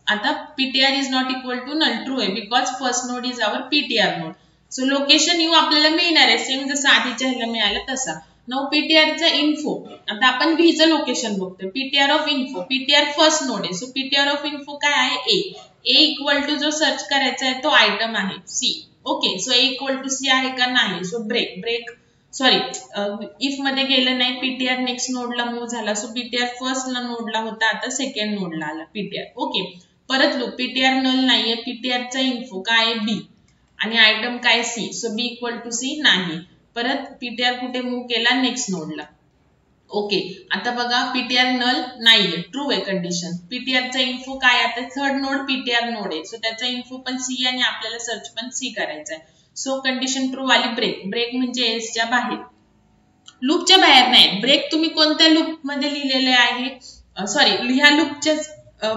S1: आता PTR is not equal to null true आहे because first node is our PTR node. So location you आपल्याला मिळणार आहे सेम जसं आधीच्या ह्याला मिळालं तसा. नाउ पीटीआर चा इन्फो. आता आपण व्ही चं लोकेशन बघतोय. PTR of info. PTR first node आहे. सो पीटीआर ऑफ इन्फो काय आहे ए. ए इक्वल टू जो सर्च करायचा आहे तो आयटम आहे C. Okay, so A equal to C आहे का नाही. सो ब्रेक सॉरी इफ मध्ये गेलं नाही. पीटीआर नेक्स्ट नोडला मूव्ह झाला. सो पीटीआर फर्स्ट नोडला होता आता सेकंड नोडला आला पीटीआर. ओके, परत लूप. पीटीआर नल नाहीये. पीटीआर चा इन्फो काय आहे बी आणि आयटम काय C. So B equal to C नाही. परत पीटीआर कुठे मूव्ह केला नेक्स्ट नोडला. ओके, आता बघा पीटीआर नल नाहीये, ट्रू आहे कंडिशन. पीटीआर चा इन्फो काय आता थर्ड नोड पीटीआर नोड आहे. सो त्याचा इन्फो पण सी आणि आपल्याला सर्च पण सी करायचा आहे. सो कंडिशन ट्रू आली. ब्रेक म्हणजे एल्सच्या बाहेर, लूपच्या बाहेर नाही. ब्रेक तुम्ही कोणत्या लूप मध्ये लिहिलेले आहे, सॉरी ह्या लूपच्या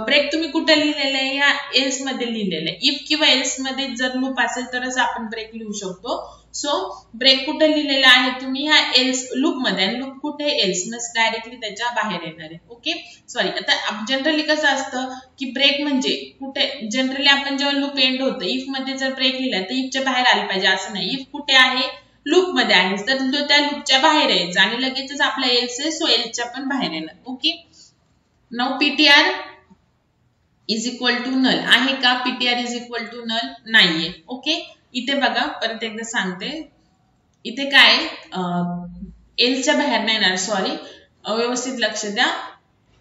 S1: ब्रेक तुम्ही कुठे लिहिलेलं आहे, या एल्स मध्ये लिहिलेलं आहे. इफ किंवा एल्स मध्ये जर लूप असेल तरच आपण ब्रेक लिहू शकतो. सो ब्रेक कुठे लिहिलेला आहे तुम्ही ह्या एल्स लूप मध्ये, आणि लूप कुठे एल्स मग डायरेक्टली त्याच्या बाहेर येणार आहे. ओके, सॉरी आता जनरली कसं असतं की ब्रेक म्हणजे कुठे, जनरली आपण जेव्हा लूप एंड होतं इफ मध्ये जर ब्रेक लिहिला तर इफच्या बाहेर आलं पाहिजे असं नाही. इफ कुठे आहे लूप मध्ये आहे तर त्या लूपच्या बाहेर यायचं आणि लगेचच आपला एल्स आहे. सो एल्सच्या पण बाहेर येणार. Okay, now PTR is equal to null आहे का. PTR is equal to null नाहीये. ओके, इथे बघा परत एकदा सांगते. इथे काय एल्सच्या बाहेर नाही येणार. सॉरी, व्यवस्थित लक्ष द्या.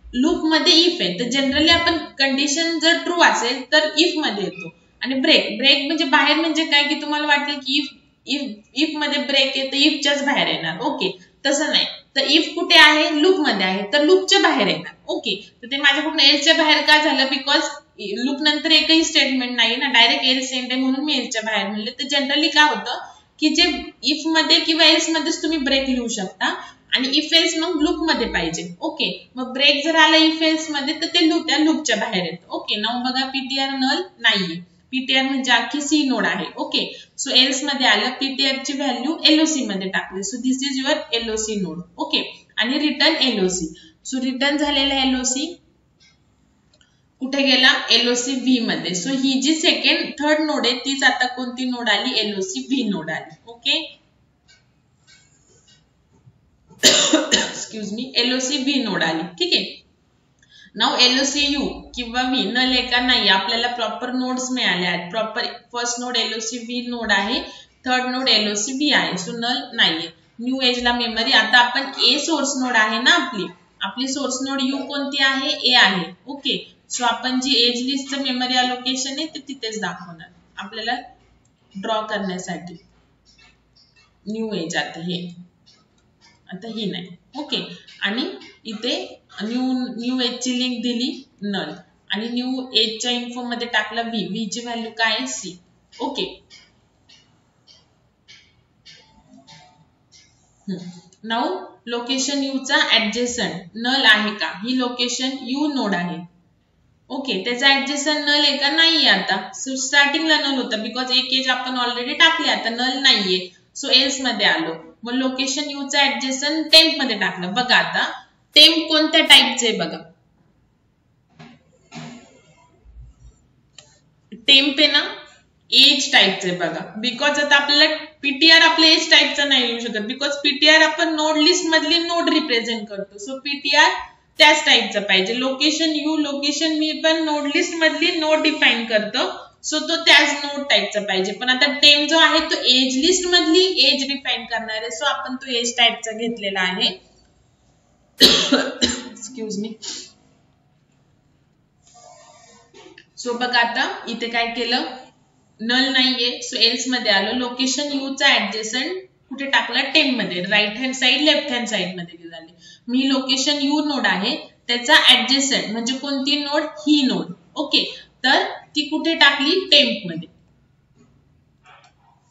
S1: लूप मध्ये इफ आहे तर जनरली आपण कंडिशन जर ट्रू असेल तर इफ मध्ये येतो. आणि ब्रेक म्हणजे बाहेर म्हणजे काय की तुम्हाला वाटेल की इफ मध्ये ब्रेक आहे तर इफच्याच बाहेर येणार. ओके, तसं नाही. तर इफ कुठे आहे लूप मध्ये आहे तर लूपच्या बाहेर येणार. ओके, तर ते माझ्याकडून एल्सच्या बाहेर का झालं बिकॉज लूप नंतर एकही स्टेटमेंट नाही ना, डायरेक्ट एल्स एंड आहे म्हणून मी एल्सच्या बाहेर म्हणले. तर जनरली काय होतं की जे इफ मध्ये किंवा एल्स मध्येच तुम्ही ब्रेक लिहू शकता आणि इफ एल्स मग लूप मध्ये पाहिजे. ओके, मग ब्रेक जर आला इफ एल्स मध्ये तर ते त्या लूपच्या बाहेर येतं. ओके, नाउ बघा पीटीआर नल नाहीये. पीटीआर म्हणजे अख्खी सी नोड आहे. ओके, सो एल्स मध्ये आलं. पीटीआर ची व्हॅल्यू एलओसी मध्ये टाकली. So this is your LOC node. Okay, आणि रिटर्न एलओसी. सो रिटर्न झालेला एलओसी कुठे गेला एलओसी व्ही मध्ये. सो ही जी थर्ड नोड आहे तीच आता कोणती नोड आली एलओसी व्ही नोड आली. Okay, excuse me, LOC V node आली. ठीक आहे, नाउ एलओसी यू किंवा व्ही नल आहे का नाही. आपल्याला प्रॉपर नोड्स मिळाले आहेत. Proper first node LOC V node आहे, थर्ड नोड एलओसी व्ही आहे. सो नल नाहीये. न्यू एजला मेमरी. आता आपण ए सोर्स नोड आहे ना आपली सोर्स नोड यू कोणती आहे ए आहे. ओके, सो आपण जी एज लिस्टचं मेमरी अलोकेशन आहे ते तिथेच दाखवणार आपल्याला ड्रॉ करण्यासाठी. न्यू एज आता हे आता ही नाही. ओके, आणि इथे न्यू एजची लिंक दिली नल, आणि न्यू एजच्या इन्फो मध्ये टाकलं व्ही ची व्हॅल्यू काय आहे C. Okay, now location U चा ऍडजेसंट नल आहे का, ही लोकेशन यू नोड आहे. ओके, त्याचा ऍडजेसंट नल आहे का नाहीये. आता सो स्टार्टिंगला नल होता बिकॉज एक एज आपण ऑलरेडी टाकले, आता नल नाहीये. सो एल्स मध्ये आलो, मग लोकेशन यू चा ऍडजेसंट टेम्प मध्ये टाकलं. बघा आता टेम्प कोणत्या टाईपचे आहे बघा, टेम्प आहे ना एज टाईपचे बघा. बिकॉज आता आपल्याला पीटीआर आपल्या एज टाईपचा नाही येऊ शकत, बिकॉज पीटीआर आपण नोड लिस्ट मधली नोड रिप्रेझेंट करतो. सो पीटीआर त्याच टाईपचा पाहिजे. लोकेशन यू लोकेशन मी पण नोड लिस्ट मधली नोड डिफाईन करतो, सो तो त्याच नोड टाईपचा पाहिजे. पण आता टेम्प जो आहे तो एज लिस्ट मधली एज डिफाईन करणार आहे, सो आपण तो एज टाईपचा घेतलेला आहे. Excuse me. सो बघा आता इथे काय केलं, नल नाहीये, सो एल्स मध्ये आलो. लोकेशन यू चा ऍडजेसंट कुठे टाकला, टेम्प मध्ये. Right hand side left hand side मध्ये झाले. मी लोकेशन यू नोड आहे, त्याचा ऍडजेसंट म्हणजे कोणती नोड, ही नोड. ओके, तर ती कुठे टाकली, टेम्प मध्ये.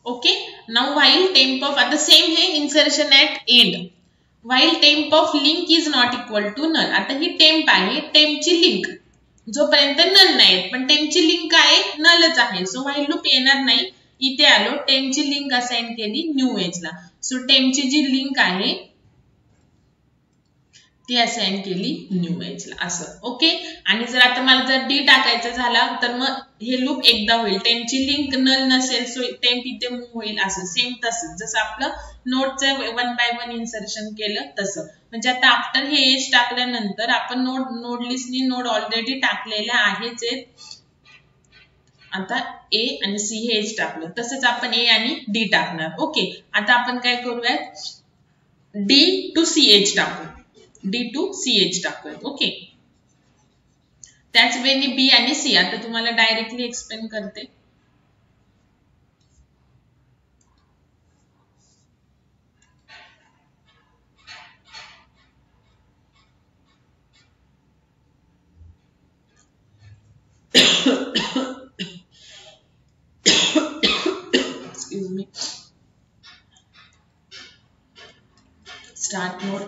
S1: Okay, now while temp of, आता सेम हे insertion at end. While temp of link is not equal to null. आता ही टेम्प आहे, टेम्पची लिंक जोपर्यंत नल नाही, पण टेम्पची लिंक आहे नलच आहे. सो व्हाईल लूप येणार नाही. इथे आलो, टेम्पची लिंक असाइन केली न्यू एजला. सो टेम्पची जी लिंक आहे ती असाइन केली न्यू एजला असं. ओके, आणि जर आता मला जर डी टाकायचा झाला तर मग हे लूप एकदा होईल. टेम्पची लिंक नल नसेल सो टेम्प इथे मूव्ह होईल असं. सेम तसं जसं आपलं नोडचं 1 by 1 इन्सर्शन केलं तसं. म्हणजे आता आफ्टर हे एज टाकल्यानंतर आपण नोड लिस्टनी नोड ऑलरेडी टाकलेल्या आहेच आहेत. आता ए आणि सी हे एज टाकलं, तसंच आपण ए आणि डी टाकणार. ओके, आता आपण काय करूयात, डी टू सी एज टाकू, डी टू सी एज टाकूयात. ओके, त्याच वेळी बी आणि सी. आता तुम्हाला डायरेक्टली एक्सप्लेन करते. Excuse me. Start node.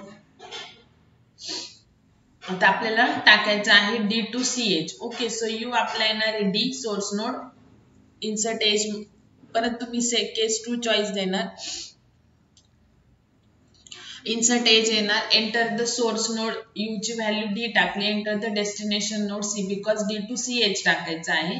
S1: आता आपल्याला टाकायचं आहे D to C edge. Okay, so you आपला येणार आहे D source node, insert edge, परत तुम्ही केस 2 चॉईस देणार. इन्सर्ट एज येणार, enter the source node, you ची व्हॅल्यू डी टाकली. Enter the destination node C, because D to C edge टाकायचं आहे.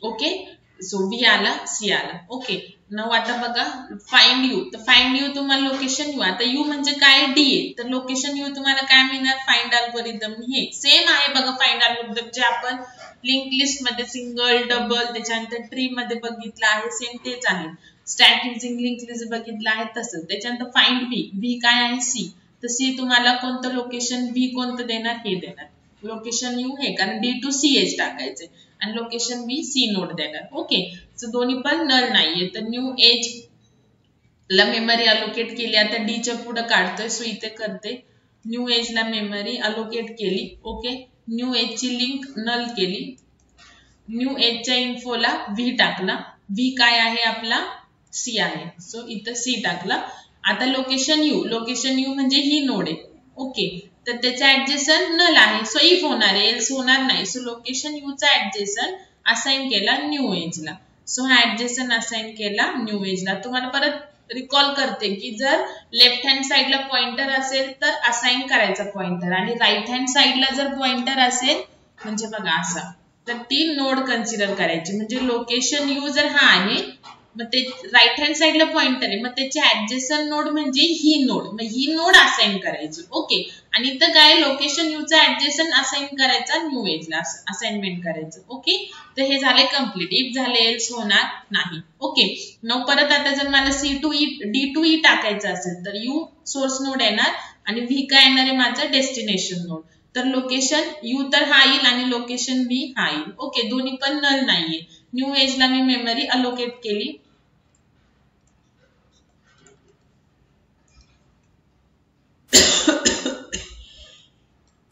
S1: ओके, सो बी आला, सी आला. ओके, नाउ आता बघा फाइंड यू. तर फाइंड यू तुम्हाला लोकेशन यू, आता यू म्हणजे काय, डी आहे, तर लोकेशन यू तुम्हाला काय मिळणार, फाइंड अल्गोरिदम. हे सेम आहे बघा फाइंड अल्गोरिदम जे आपण लिंक लिस्ट मध्ये सिंगल डबल त्याच्यानंतर ट्री मध्ये बघितलं आहे, सेम तेच आहे. स्टॅक युजिंग लिंक लिस्ट बघितलं आहे तसं. त्याच्यानंतर फाइंड व्ही, व्ही काय आहे सी, तर सी तुम्हाला कोणतं लोकेशन, व्ही कोणतं देणार हे देणार. लोकेशन यू हे कारण डी टू सी एज टाकायचे, आणि लोकेशन बी सी नोड देणार. ओके, सो दोन्ही पण नल नाहीये, तर न्यू एज ला मेमरी अलोकेट केली. आता डी च्या पुढे काढतोय, सो इथे करते न्यू एज ला मेमरी अलोकेट केली. ओके, न्यू एज ची लिंक नल केली. न्यू एजच्या इन्फोला व्ही टाकला. व्ही काय आहे आपला, सी आहे, सो इथं सी टाकला. आता लोकेशन यू म्हणजे ही नोड आहे. ओके, तर त्याचा ऍडजेसंट नल आहे, सो इफ होणार आहे, एल्स होणार नाही. सो लोकेशन यू चा ऍडजेसंट असाइन केला न्यू एजला. सो हा ऍडजेसंट असाइन केला न्यू एजला. तुम्हाला परत रिकॉल करते की जर लेफ्ट हँड साइडला पॉइंटर असेल तर असाइन करायचा पॉइंटर, आणि राईट हँड साइडला जर पॉइंटर असेल म्हणजे बघा असा, तर ती नोड कन्सिडर करायची. म्हणजे लोकेशन यू जर हा आहे, मग ते राईट हँड साइडला पॉइंटर आहे, मग त्याचे ऍडजेसंट नोड म्हणजे ही नोड, मग ही नोड असाइन करायची. ओके, आणि इथं काय लोकेशन यू चा ऍडजेसंट असाइन करायचा न्यू एजला, असाइनमेंट करायचं. ओके, तर हे झाले कम्प्लीट. इफ झाले एल्स होणार नाही. ओके, मग परत आता जर मला C to E D to E टाकायचं असेल तर यू सोर्स नोड येणार, आणि व्ही काय येणार आहे माझं डेस्टिनेशन नोड. तर लोकेशन यू तर हा येईल आणि लोकेशन बी हा येईल. ओके, दोन्ही पण नल नाहीये. न्यू एजला मी मेमरी अलोकेट केली.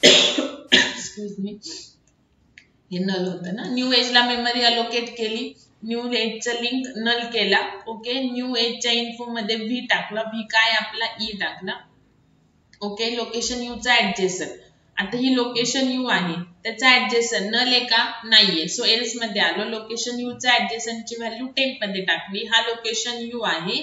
S1: एक्सक्यूज मी, हे नल होतं ना. न्यू एजला मेमरी अलोकेट केली, न्यू एजचं लिंक नल केला. ओके, न्यू एजच्या इन्फो मध्ये व्ही टाकला, व्ही काय आपला ई टाकला. ओके, लोकेशन यूचा ऍडजेसन, आता ही लोकेशन यू आहे, त्याचा ऍडजेसन नल आहे का नाहीये, सो एल्स मध्ये आलो. लोकेशन यूचा ऍडजेसनची व्हॅल्यू टेम्प मध्ये टाकली. हा लोकेशन यू आहे,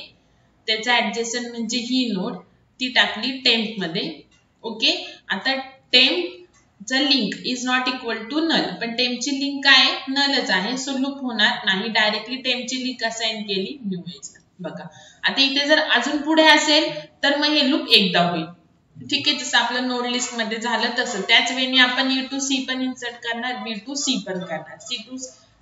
S1: त्याचा ऍडजेसन म्हणजे ही नोड, ती टाकली टेम्प मध्ये. ओके, आता टेम्पचा link is not equal to null, पण टेम्पची लिंक काय नलच आहे, सो लूप होणार नाही. डायरेक्टली टेम्पची लिंक असाइन केली न्यू एजला. बघा आता इथे जर अजून पुढे असेल तर मग हे लूप एकदा होईल. ठीक आहे, जसं आपलं नोड लिस्ट मध्ये झालं तसं. त्याच वेळी आपण ई टू सी पण इन्सर्ट करणार, बी टू सी पण करणार.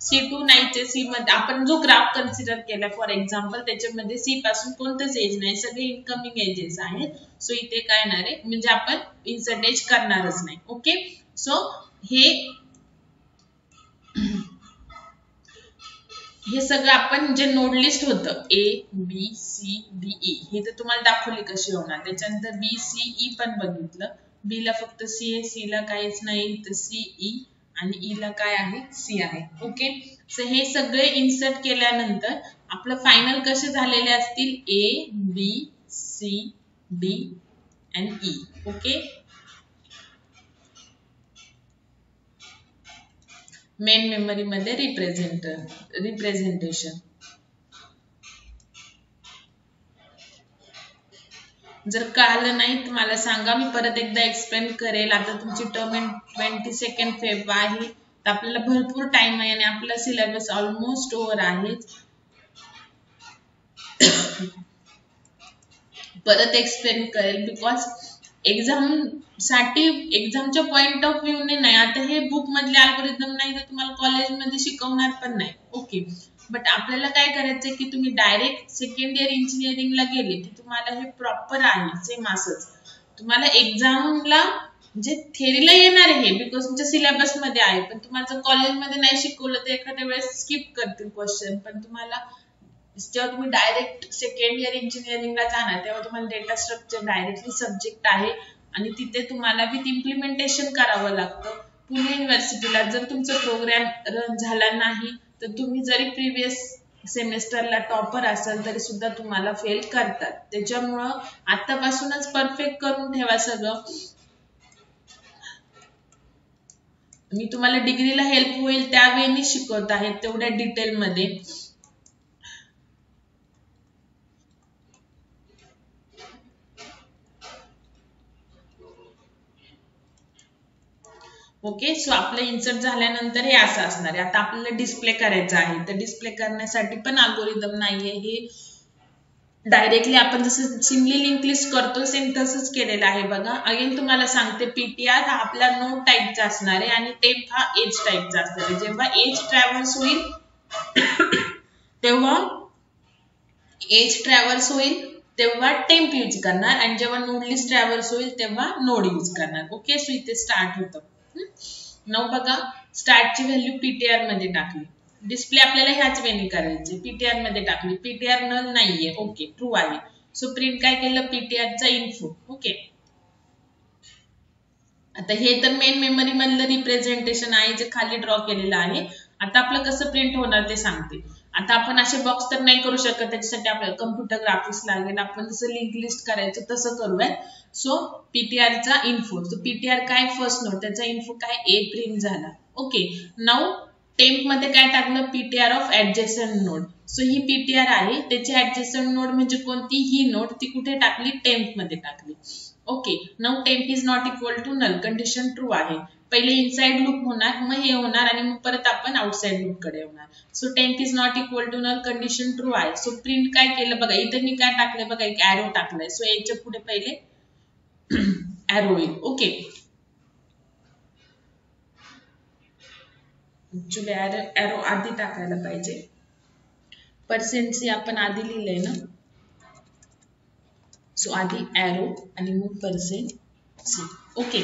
S1: सी टू नाहीचे सी मध्ये आपण जो ग्राफ कन्सिडर केला फॉर एक्झाम्पल, त्याच्यामध्ये सी पासून कोणतंच एज नाही, सगळे इनकमिंग एजेस आहेत. सो इथे काय येणार आहे म्हणजे आपण इन्सर्ट एज करणारच नाही. ओके, सो हे सगळं आपण जे नोड लिस्ट होतं A B C D E, हे तर तुम्हाला दाखवली कशी होणार. त्याच्यानंतर बी सी ई पण बघितलं. बी ला फक्त सी आहे, सी ला काहीच नाही, तर सी ई, आणि ई ला काय आहे सी आहे. ओके, सो हे सगळे इन्सर्ट केल्यानंतर आपलं फायनल कसे झालेले असतील A B C D and E. Okay, main memory मध्ये रिप्रेझेंटेशन. जर कळालं नाही तर मला सांगा, मी परत एकदा एक्सप्लेन करेल. आता तुमची टर्म 22 फेब आहे, तर आपल्याला भरपूर टाइम आहे आणि आपला सिलेबस ऑलमोस्ट ओव्हर आहे. परत एक्सप्लेन करेल बिकॉज एक्झामच्या पॉइंट ऑफ व्ह्यू ने नाही. आता हे बुक मधले अल्गोरिदम नाही तर तुम्हाला कॉलेजमध्ये शिकवणार पण नाही. ओके, बट आपल्याला काय करायचंय की तुम्ही डायरेक्ट सेकंड इयर इंजिनिअरिंगला गेले की तुम्हाला हे प्रॉपर आहे, सेम असंच तुम्हाला एक्झामला म्हणजे थेरीला येणार आहे बिकॉज तुमच्या सिलेबस मध्ये आहे. पण तुम्हाला कॉलेजमध्ये नाही शिकवलं तर एखाद्या वेळेस स्किप करतील क्वेश्चन. पण तुम्हाला जेव्हा तुम्ही डायरेक्ट सेकंड इयर इंजिनिअरिंगला जाणार तेव्हा तुम्हाला डेटा स्ट्रक्चर डायरेक्टली सब्जेक्ट आहे आणि तिथे तुम्हाला विथ इम्प्लिमेंटेशन करावं लागतं. पुणे युनिव्हर्सिटीला जर तुमचा प्रोग्राम रन झाला नाही तर तुम्ही जरी प्रिव्हियस सेमेस्टरला टॉपर असाल तरी सुद्धा तुम्हाला फेल करतात. त्याच्यामुळं आतापासूनच परफेक्ट करून ठेवा सगळं. मी तुम्हाला डिग्रीला हेल्प होईल त्यावेळी शिकवत आहे तेवढ्या डिटेल मध्ये. ओके, सो आपलं इन्सर्ट झाल्यानंतर हे असं असणार आहे. आता आपल्याला डिस्प्ले करायचं आहे, तर डिस्प्ले करण्यासाठी पण अल्गोरिदम नाहीये. हे डायरेक्टली आपण जसं सिम्पली लिंक लिस्ट करतो सेम तसंच केलेलं आहे. बघा अगेन तुम्हाला सांगते, पीटीआर हा आपला नोड टाईपचा असणार आहे आणि टेम्प हा एज टाईपचा असणार आहे. जेव्हा एज ट्रॅव्हल्स तेव्हा टेम्प यूज करणार आणि जेव्हा नोड लिस्ट ट्रॅव्हल्स होईल तेव्हा नोड यूज करणार. ओके, सो इथे स्टार्ट होतं. नाव बघा, स्टार्टची व्हॅल्यू पीटीआर मध्ये टाकली. डिस्प्ले आपल्याला ह्याच वेने करायचे, पीटीआर मध्ये टाकली. पीटीआर नल नाहीये, ओके ट्रू आहे. सो प्रिंट काय केलं पीटीआरचा इन्फो. ओके, आता हे तर मेन मेमरी मधलं रिप्रेझेंटेशन आहे जे खाली ड्रॉ केलेलं आहे. आता आपलं कसं प्रिंट होणार ते सांगते. आता आपण असे बॉक्स तर नाही करू शकत, त्याच्यासाठी आपल्याला कम्प्युटर ग्राफिक्स लागेल. आपण जसं लिंक लिस्ट करायचं तसं करूयात. सो पीटीआरचा इन्फो, सो पीटीआर काय फर्स्ट नोड, त्याचा इन्फो काय ए प्रिंट झाला. ओके, नाउ टेम्प मध्ये काय टाकलं PTR of adjacent node. So he PTR आहे, त्याची ऍडजेसंट नोड म्हणजे कोणती ही नोड, ती कुठे टाकली टेम्प मध्ये टाकली. Okay, now temp is not equal to null, condition true आहे. पहिले इनसाइड लूप होणार, मग हे होणार आणि मग परत आपण आउटसाइड लूप कडे होणार. So temp is not equal to null, condition true आहे. सो प्रिंट काय केलं बघा, इथे मी काय टाकलंय बघा, एक ऍरो टाकलाय. सो याच्या पुढे पहिले ऍरो येईल. ओके, ऍक्च्युली ऍरो आधी टाकायला पाहिजे. पर्सेंटसी आपण आधी लिहिलंय ना, सो आधी ऍरो आणि मग पर्सेंट सी. ओके,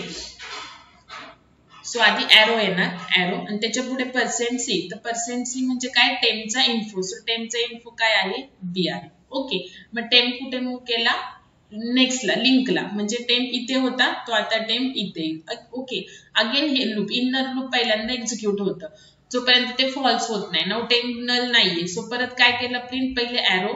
S1: सो आधी ऍरो येणार, ऍरो आणि त्याच्या पुढे पर्सेंट सी. तर पर्सेंट सी म्हणजे काय टेम्पचा इन्फो. सो टेम्पचा इन्फो काय आहे बी आहे. ओके, मग टेम्प कुठे मूव्ह केला नेक्स्टला लिंकला, म्हणजे टेम्प इथे होता तो आता टेम्प इथे येईल. ओके, अगेन हे लूप इनर लूप पहिल्यांदा एक्झिक्यूट होतं जोपर्यंत ते फॉल्स होत नाही. नाव टेम्प नल नाहीये, सो परत काय केलं प्रिंट, पहिले ॲरो.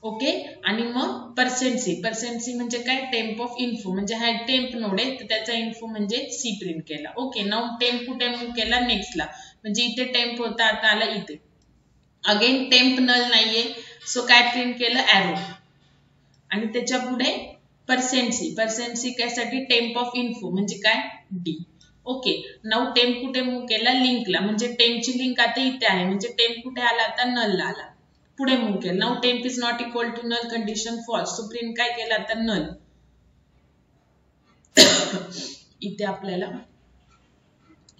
S1: ओके, आणि मग %C म्हणजे काय, टेम्प ऑफ इन्फो, म्हणजे हा टेम्प नोड आहे तर त्याचा इन्फो म्हणजे सी प्रिंट केला. ओके, नाव टेम्प कुठे मूव्ह केला, नेक्स्टला, म्हणजे इथे टेम्प होता आता आला इथे. अगेन टेम्प नल नाहीये, सो काय प्रिंट केलं, ॲरो, आणि त्याच्या पुढे %C कायसाठी, टेम्प ऑफ इन्फो म्हणजे काय, डी. ओके, नाव टेम्प कुठे मूव्ह केला, लिंकला, म्हणजे टेम्पची लिंक आता इथे आहे, म्हणजे टेम्प कुठे आला आता, नलला आला, पुढे मूव्ह केलं. Now temp is not equal to null, condition false, so print काय केलं आता, नल. इथे आपल्याला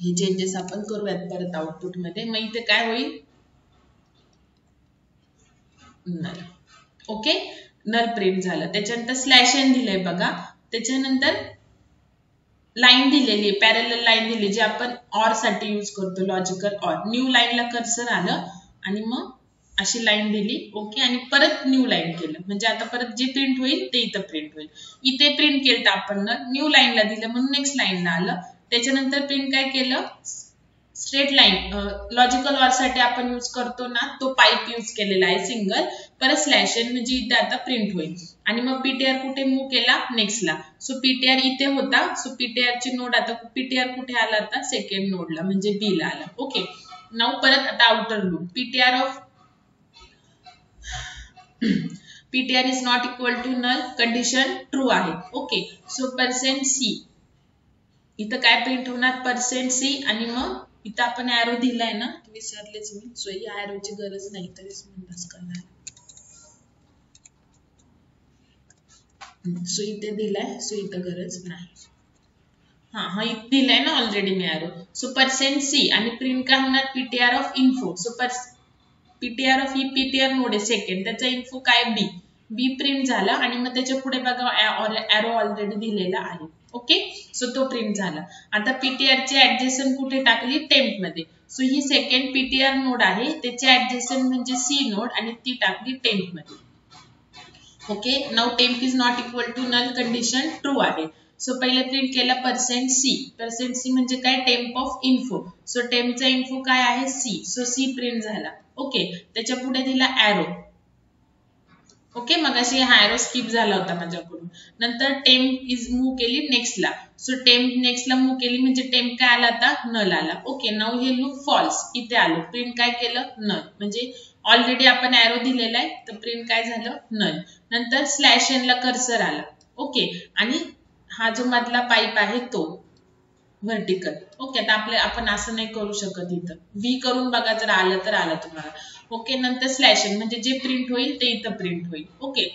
S1: हे चेंजेस आपण करूयात परत आउटपुट मध्ये. मग इथे काय होईल, नल. ओके, नल प्रिंट झालं. त्याच्यानंतर स्लॅश एन दिलंय बघा, त्याच्यानंतर लाईन दिलेली आहे, पॅरलल लाईन दिली जी आपण ऑर साठी यूज करतो, लॉजिकल ऑर. न्यू लाईनला कर्सर आलं आणि मग अशी लाईन दिली. ओके, आणि परत न्यू लाईन केलं, म्हणजे आता परत जे प्रिंट होईल ते इथं प्रिंट होईल. इथे प्रिंट केलं तर आपण न्यू लाईनला दिलं म्हणून नेक्स्ट लाईनला आलं. त्याच्यानंतर प्रिंट काय केलं, स्ट्रेट लाईन, लॉजिकल ऑर साठी आपण यूज करतो ना तो पाईप यूज केलेला आहे सिंगल. परत स्लॅश एन म्हणजे इथे आता प्रिंट होईल. आणि मग पीटीआर कुठे मूव्ह केला, नेक्स्टला, सो पीटीआर इथे होता, सो पीटीआर ची नोड आता पीटीआर कुठे आला आता, सेकंड नोडला म्हणजे बी ला आला. ओके, नाव परत आता outer loop, PTR is not equal to null, condition true आहे. ओके, सो %C इथं काय प्रिंट होणार, %C, आणि मग इथं आपण ॲरो दिलाय ना, विसरलेच मी, सो या ॲरोची गरज नाही, तरी बस करणार. सो इथे दिलाय, सो इथं गरज नाही. हा इथे दिलाय ना ऑलरेडी मी ॲरो. सो %C आणि प्रिंट काय होणार, PTR of info. So PTR of he PTR node आहे सेकंड, त्याचा इन्फो काय, बी प्रिंट झाला. आणि मग त्याच्या पुढे बघा ॲरो ऑलरेडी दिलेला आहे. ओके, सो तो प्रिंट झाला. आता पीटीआर ची ऍडजेसंट कुठे टाकली, टेम्प मध्ये. सो ही सेकंड पीटीआर नोड आहे, त्याची ऍडजेसंट म्हणजे सी नोड, आणि ती टाकली टेम्प मध्ये. Okay, now temp is not equal to null, condition true आहे. सो पहिले प्रिंट केला %C म्हणजे काय, टेम्प ऑफ इन्फो. सो टेम्पचा इन्फो काय आहे, सी, सो सी प्रिंट झाला. ओके, त्याच्या पुढे दिला ॲरो. ओके, मग अशी हा ॲरो स्किप झाला होता माझ्याकडून. नंतर टेम्प इज मूव्ह केली नेक्स्टला, सो टेम्प नेक्स्टला मूव्ह केली म्हणजे टेम्प काय आला आता, नल आला. ओके, नाव हे लूप फॉल्स, इथे आलो, प्रिंट काय केलं, नल, म्हणजे ऑलरेडी आपण ॲरो दिलेला आहे तर प्रिंट काय झालं, नल. नंतर स्लॅश एन ला कर्सर आला. ओके, आणि हा जो मधला पाईप आहे तो व्हर्टिकल. ओके, आता आपण असं नाही करू शकत, इथं व्ही करून बघा, जर आलं तर आलं तुम्हाला. ओके, नंतर स्लॅश एन म्हणजे जे प्रिंट होईल ते इथं प्रिंट होईल. ओके,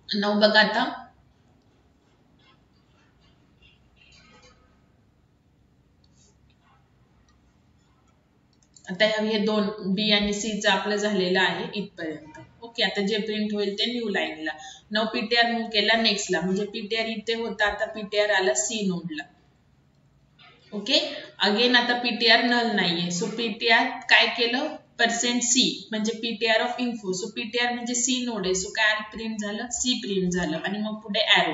S1: नाव बघा आता हे दोन बी आणि सी चं आपलं झालेलं आहे इथपर्यंत. ओके, आता जे प्रिंट होईल ते न्यू लाईनला. नाव पीटीआर मूव्ह केला नेक्स्टला, म्हणजे पीटीआर इथे होता, आता पीटीआर आला सी नोडला. ओके, अगेन आता पीटीआर नल नाहीये, सो पीटीआर काय केलं, %C म्हणजे PTR of info. So PTR म्हणजे सी नोड आहे, सो काय प्रिंट झालं, सी प्रिंट झालं. आणि मग पुढे ॲरो.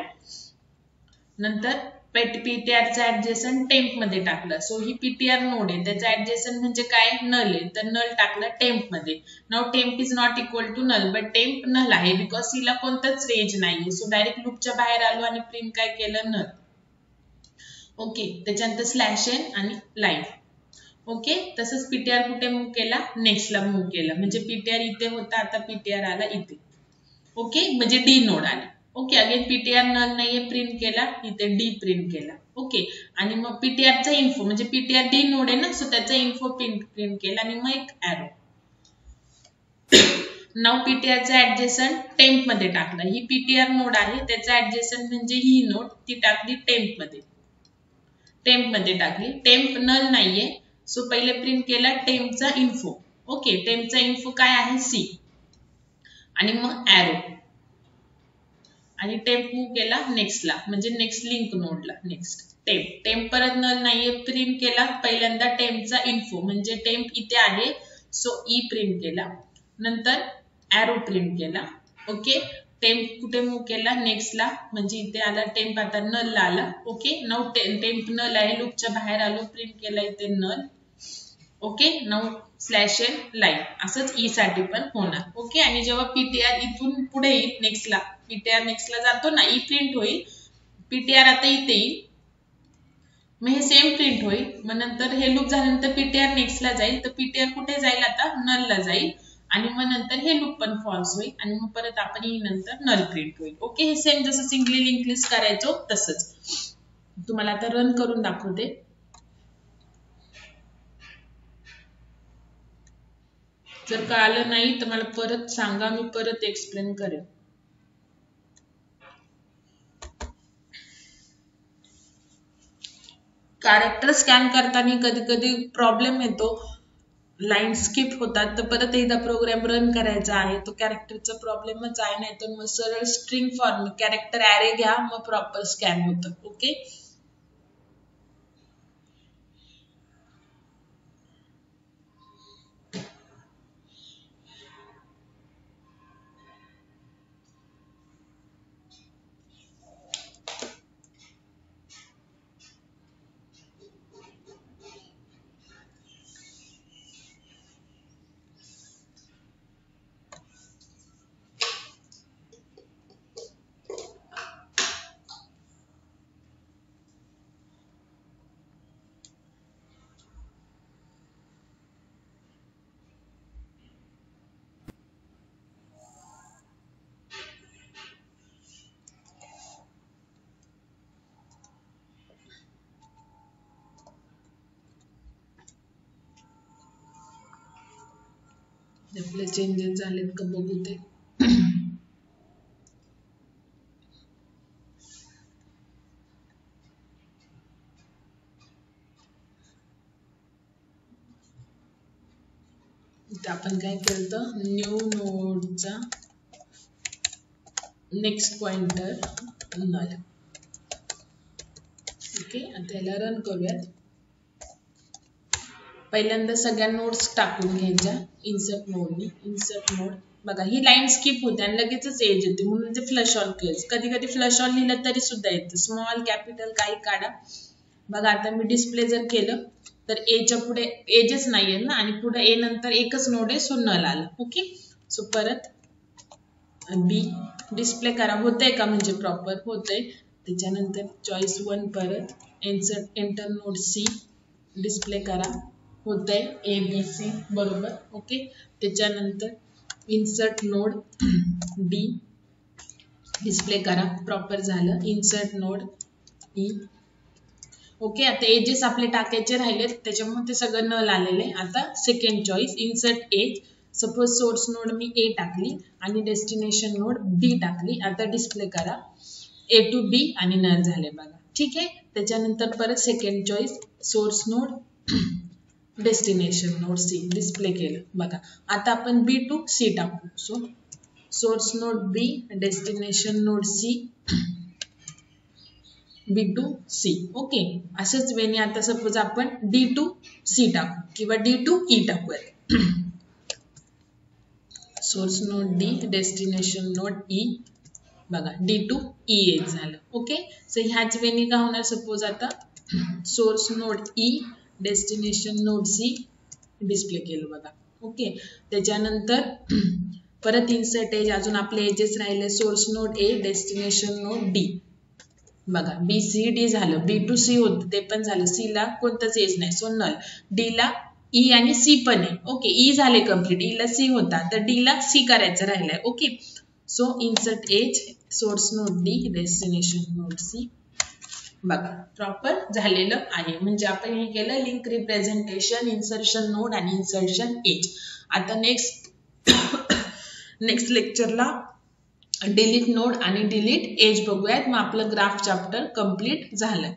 S1: नंतर पीटीआरचा ऍडजेसंट टेम्प मध्ये टाकलं. सो ही पीटीआर नोड आहे, त्याचा ऍडजेसंट म्हणजे काय, नल आहे, तर नल टाकलं टेम्प मध्ये. Now temp is not equal to null, but temp null आहे बिकॉज सीला कोणतंच रेंज नाहीये. सो डायरेक्ट लूपच्या बाहेर आलो आणि प्रिंट काय केलं, नल. ओके, त्याच्यानंतर स्लॅश एन आणि लाईन. ओके, तसंच पीटीआर कुठे मूव्ह केला, नेक्स्टला मूव्ह केला, म्हणजे पीटीआर इथे होता, आता पीटीआर आला इथे. ओके, म्हणजे डी नोड आला. ओके, अगेन पीटीआर नल नाहीये, प्रिंट केला, इथे डी प्रिंट केला. ओके, आणि मग पीटीआरचा इन्फो म्हणजे पीटीआर डी नोड आहे ना, सो त्याचा इन्फो प्रिंट केला, आणि मग एक ॲरो. नाव पीटीआरचा ऍडजेसंट टेम्प मध्ये टाकला. ही पीटीआर नोड आहे, त्याचा ऍडजेसंट म्हणजे ही नोड, ती टाकली टेम्प मध्ये. टाकली. टेम्प नल नाहीये, सो पहिले प्रिंट केला टेम्पचा इन्फो. ओके, टेम्पचा इन्फो काय आहे, सी, आणि मग ॲरो. आणि टेम्प मूव्ह केला नेक्स्टला, म्हणजे नेक्स्ट लिंक नोडला. नेक्स्ट टेम्प परत नल नाहीये, प्रिंट केला पहिल्यांदा टेम्पचा इन्फो म्हणजे टेम्प इथे आहे, सो ई प्रिंट केला. नंतर एरो प्रिंट केला. ओके, टेम्प कुठे मूव केला, नेक्स्टला, म्हणजे इथे आला टेम्प, आता नलला आला. ओके, नाऊ टेम्प नल आहे, लूपच्या बाहेर आलो, प्रिंट केला इथे null. Okay, now slash N line, असंच ई साठी पण होणार. ओके, आणि जेव्हा पीटीआर इथून पुढे येईल नेक्स्टला, पीटीआर नेक्स्टला जातो ना, ई प्रिंट होईल, पीटीआर आता इथे येईल, मग हे सेम प्रिंट होईल. मग नंतर हे लूप झाल्यानंतर पीटीआर नेक्स्टला जाईल, तर पीटीआर कुठे जाईल, आता नलला जाईल, आणि मग नंतर हे लूप पण फॉल्स होईल, आणि मग परत आपण ई नंतर नल प्रिंट होईल. ओके, हे सेम जसं सिंगली लिंक लिस्ट करायचो तसंच. तुम्हाला आता रन करून दाखवते. जर कळालं नाही तर मला परत सांगा, मी परत एक्सप्लेन करेन. कॅरेक्टर स्कॅन करताना कधी कधी प्रॉब्लेम येतो, लाईन स्किप होतात, तर परत एकदा प्रोग्राम रन करायचा आहे. तो कॅरेक्टरचा प्रॉब्लेमच आहे, नाही तर मग सरळ स्ट्रिंग फॉर्म कॅरेक्टर ॲरे घ्या, मग प्रॉपर स्कॅन होतं. ओके, आपले चेंजेस झालेत का बघू ते. आपण काय केलं, न्यू नोडचा नेक्स्ट पॉइंटर नल. ओके, आता याला रन करूयात. पहिल्यांदा सगळ्या नोड्स टाकून घ्यायच्या इन्सर्ट नोडनी. इन्सर्ट नोड, बघा ही लाईन स्किप होते आणि लगेचच एज येते, म्हणून ते फ्लश ऑन केलं. कधी कधी फ्लश ऑन लिहिलं तरी सुद्धा येतं, स्मॉल कॅपिटल काही काढा. बघा आता मी डिस्प्ले जर केलं तर एच्या पुढे एजेस नाहीये ना, आणि पुढे ए नंतर एकच नोड आहे, सो नल आलं. ओके, सो परत बी डिस्प्ले करा, होतंय का, म्हणजे प्रॉपर होतंय. त्याच्यानंतर चॉईस 1 परत insert enter node C, display करा, होतंय ए बी सी बरोबर. ओके, त्याच्यानंतर इन्सर्ट नोड डी, डिस्प्ले करा, प्रॉपर झालं. Insert node E. ओके, आता एजेस आपले टाकायचे राहिलेत, त्याच्यामुळे ते सगळं नल आलेले. आता second choice insert edge, suppose source node मी ए टाकली आणि डेस्टिनेशन नोड बी टाकली. आता डिस्प्ले करा, ए टू बी आणि नल झाले बघा. ठीक आहे, त्याच्यानंतर परत second choice source node destination node C, display केलं बघा. आता आपण बी टू सी टाकू. So source node B, destination node C, B to C. Okay, अशाच वेळी आता सपोज आपण डी टू सी टाकू किंवा डी टू ई टाकूयात. Source node D, destination node E, बघा डी टू ई एज झालं. ओके, सो ह्याच वेळी काय होणार, सपोज आता source node E, destination node C, display केलं बघा. ओके, त्याच्यानंतर परत इन्सर्ट एज, अजून आपले एजेस राहिले, source node A, destination node D, बघा बी सी डी झालं. बी टू सी होतं ते पण झालं, सी ला कोणतंच एज नाही, सो नल. डी ला ई आणि सी पण आहे. ओके, ई झाले कम्प्लीट, ई ला सी होता, तर डी ला सी करायचं राहिलंय. Okay, so insert edge, source node D, destination node C, बघा प्रॉपर झालेलं आहे. म्हणजे आपण हे केलं लिंक रिप्रेझेंटेशन, इन्सर्शन नोड आणि इन्सर्शन एज. आता नेक्स्ट लेक्चरला डिलीट नोड आणि डिलीट एज बघूयात, मग आपलं ग्राफ चॅप्टर कम्प्लीट झालं.